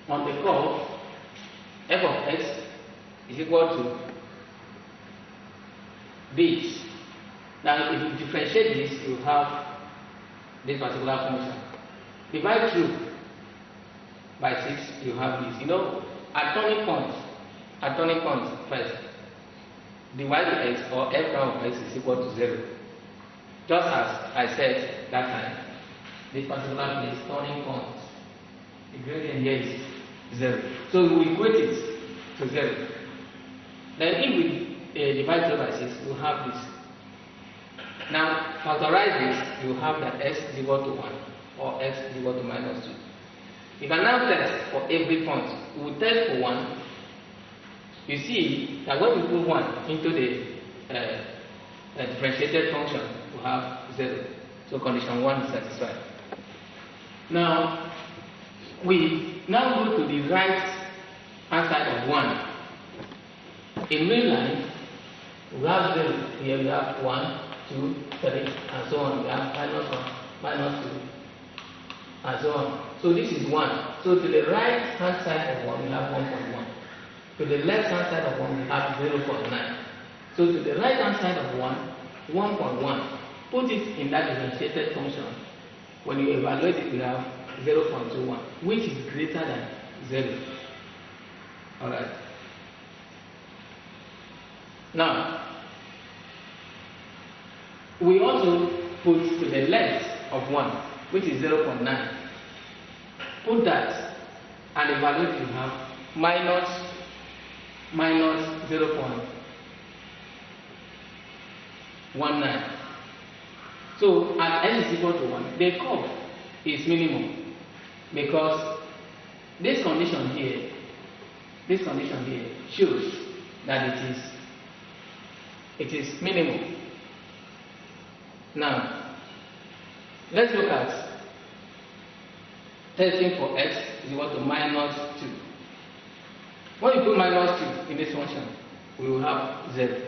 on the curve f of x is equal to this. Now, if you differentiate this, you have this particular function. Divide through by 6, you have this. You know, at turning points first, the y dx or f prime of x is equal to 0. Just as I said that time, this particular place, turning point, the gradient here is 0. So we equate it to 0. Then if we divide through by 6, you have this. Now, factorize this, you have that x is equal to 1 or x is equal to minus 2. You can now test for every point. We will test for 1. You see that when we put 1 into the differentiated function, we have 0. So condition 1 is satisfied. Now, we now go to the right hand side of 1. In main line, we have 0. Here we have 1, 2, 3, and so on. We have minus 1, minus 2, and so on. So this is 1. So to the right hand side of 1, we have 1.1. To the left hand side of 1, we have 0.9. So to the right hand side of 1, 1.1. Put it in that differentiated function. When you evaluate it, we have 0.21, which is greater than 0. Alright. Now, we also put to the left of 1, which is 0.9. Put that and evaluate, you have minus 0.19. So at n is equal to 1, the curve is minimum because this condition here shows that it is minimum. Now, let's look at testing for x is equal to minus 2. When you put minus 2 in this function, we will have 0.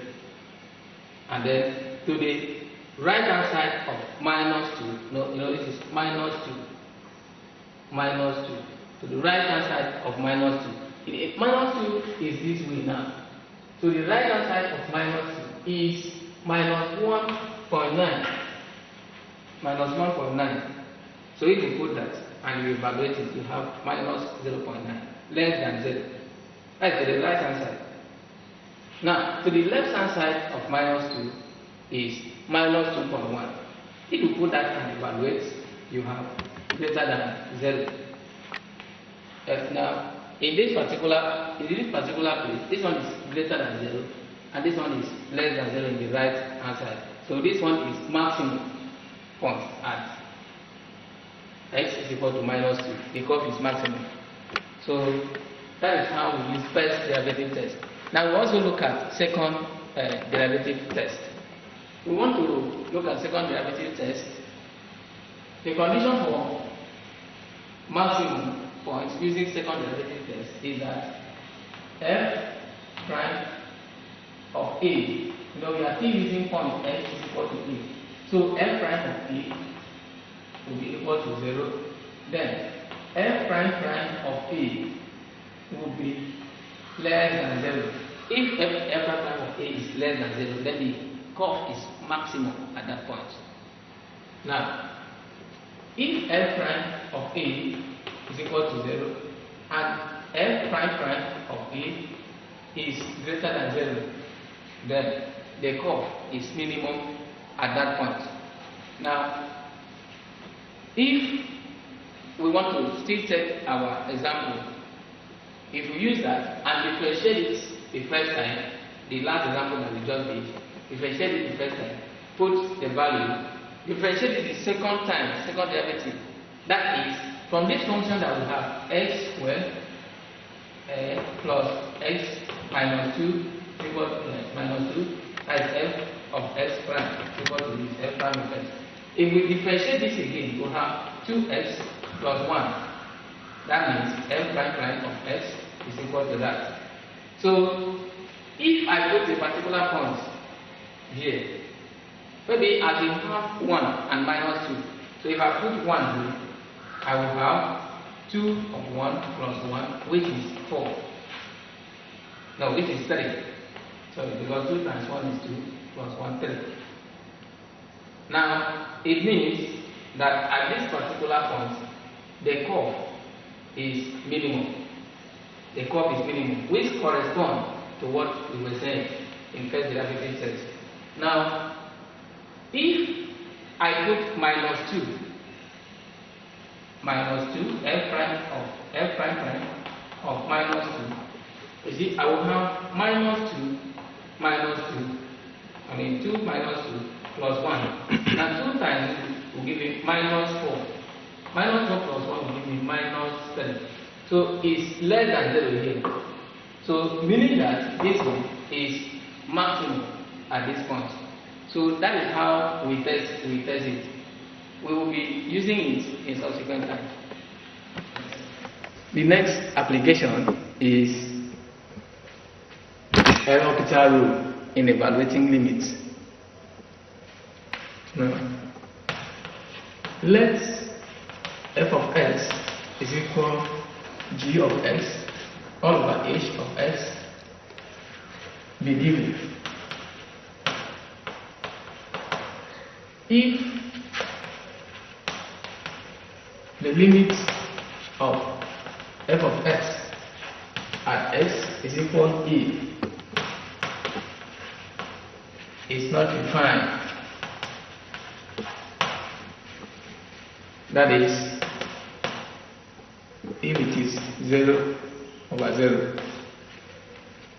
And then to the right hand side of minus 2, this is minus 2. Minus 2. To the right hand side of minus 2. Minus 2 is this way now. So the right hand side of minus 2 is minus 1.9. Minus 1.9. So if you put that and you evaluate it, you have minus 0.9, less than 0. That's to the right hand side. Now, to the left hand side of minus 2 is minus 2.1. If you put that and evaluate, you have greater than 0. Now, in this particular place, this one is greater than 0, and this one is less than 0 in the right hand side. So this one is maximum point at x is equal to minus 2. The curve is maximum. So that is how we use first derivative test. Now we also look at second derivative test. We want to look at second derivative test. The condition for maximum points using second derivative test is that f prime of a, we are still using point x is equal to a. So f prime of a will be equal to 0. Then f prime of a will be less than 0. If f prime of a is less than 0, then the curve is maximum at that point. Now, if f prime of a is equal to 0 and f prime of a is greater than 0, then the curve is minimum at that point. Now, if we want to still take our example, if we use that and differentiate it the first time, the last example that we just did, differentiate it the first time, put the value, differentiate it the second time, second derivative. That is, from this function that we have, x squared plus x minus 2 equal to minus 2, that is f of x prime equal to this f prime of x. If we differentiate this again, we'll have 2x plus 1. That means f prime of x is equal to that. So, if I put a particular point here, maybe I will have 1 and minus 2. So if I put 1 here, I will have 2 of 1 plus 1, which is 4. No, which is 3. So because 2 times 1 is 2 plus 1, 3. Now, it means that at this particular point, the curve is minimum. The curve is minimum, which corresponds to what we were saying in first derivative test. Now, if I put minus 2 f prime of minus 2, you see, I will have minus 2 minus 2. I mean 2 minus 2 plus 1. Now 2 times 2 will give me minus 4. Minus 4 plus 1 will give me minus 3. So it's less than 0 here. So meaning that this one is maximum at this point. So that is how we test it. We will be using it in subsequent time. The next application is L'Hopital rule in evaluating limits. Now, let f of x is equal g of x all over h of x be given if the limit of f of x at x is equal to e is not defined. That is, if it is 0 over 0,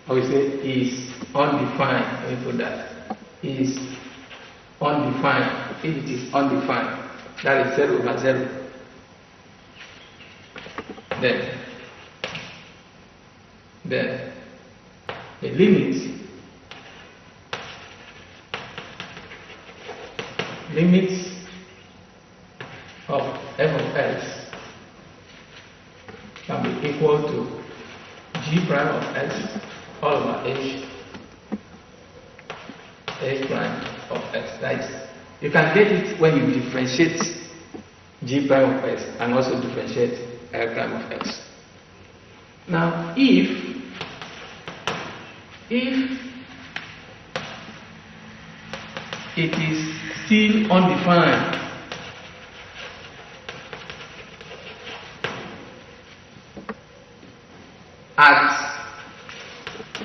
or we say is undefined, let me put that, is undefined. If it is undefined, that is 0 over 0, then then the limit of f of x can be equal to g prime of x all over h prime of x. That is, you can get it when you differentiate g prime of x and also differentiate l prime of x. Now, if it is still undefined, at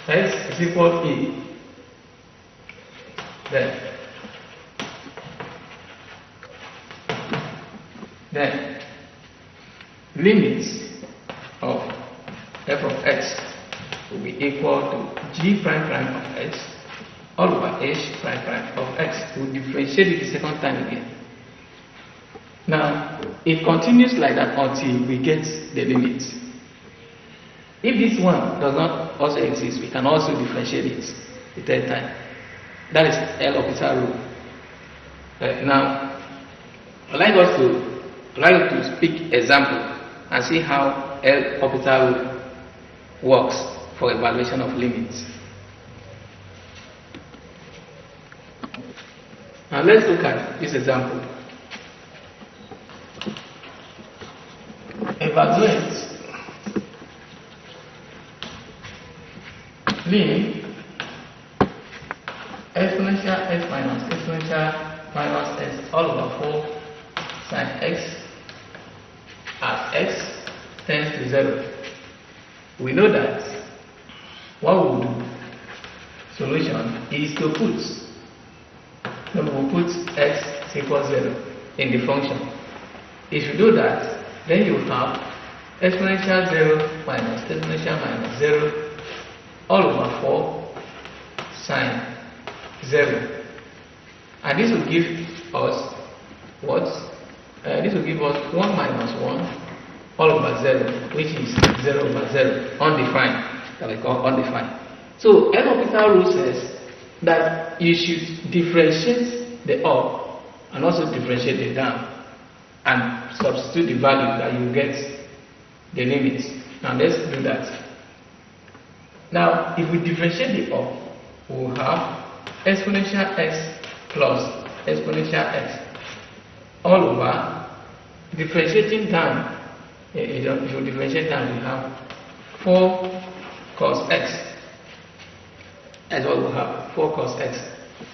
x is equal to a, then limits of f of x will be equal to g prime prime of x all over h prime prime of x. We'll differentiate it the second time again. Now, it continues like that until we get the limit. If this one does not also exist, we can also differentiate it the third time. That is L'Hopital rule. Now, I'd like to speak example and see how L'Hopital rule works for evaluation of limits. Now let's look at this example. Evaluate limit exponential x minus x all over 4 sine x at x tends to 0. We know that what we will do, solution, is to put x equals 0 in the function. If you do that, then you have exponential 0 minus exponential minus 0 all over 4 sine 0. And this will give us what? This will give us 1 minus 1 all over 0, which is 0 over 0, undefined, that we call undefined. So L'Hopital rule says that you should differentiate the up and also differentiate the down and substitute the value that you get the limits. Now let's do that. Now, if we differentiate the up, we will have exponential x plus exponential x all over, differentiating down. If you differentiate down, we have 4 cos x. That's what we have, 4 cos x.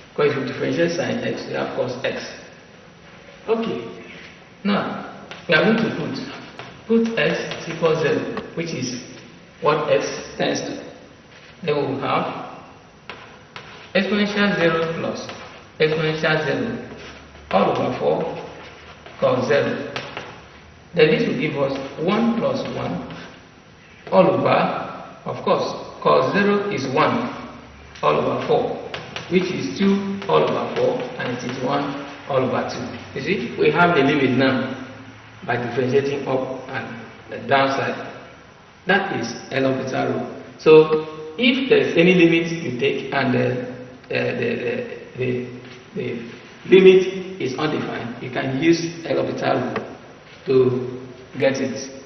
Because if you differentiate sine x, we have cos x. Okay. Now, we are going to put x equals 0, which is what x tends to. Then we will have exponential 0 plus exponential 0 all over 4 cos 0. Then this will give us 1 plus 1 all over, of course, cos 0 is 1 all over 4, which is 2 all over 4, and it is 1 all over 2. You see, we have the limit now by differentiating up and the downside. That is L'Hopital rule. So, if there is any limit you take and the limit is undefined, you can use L'Hopital rule to get it.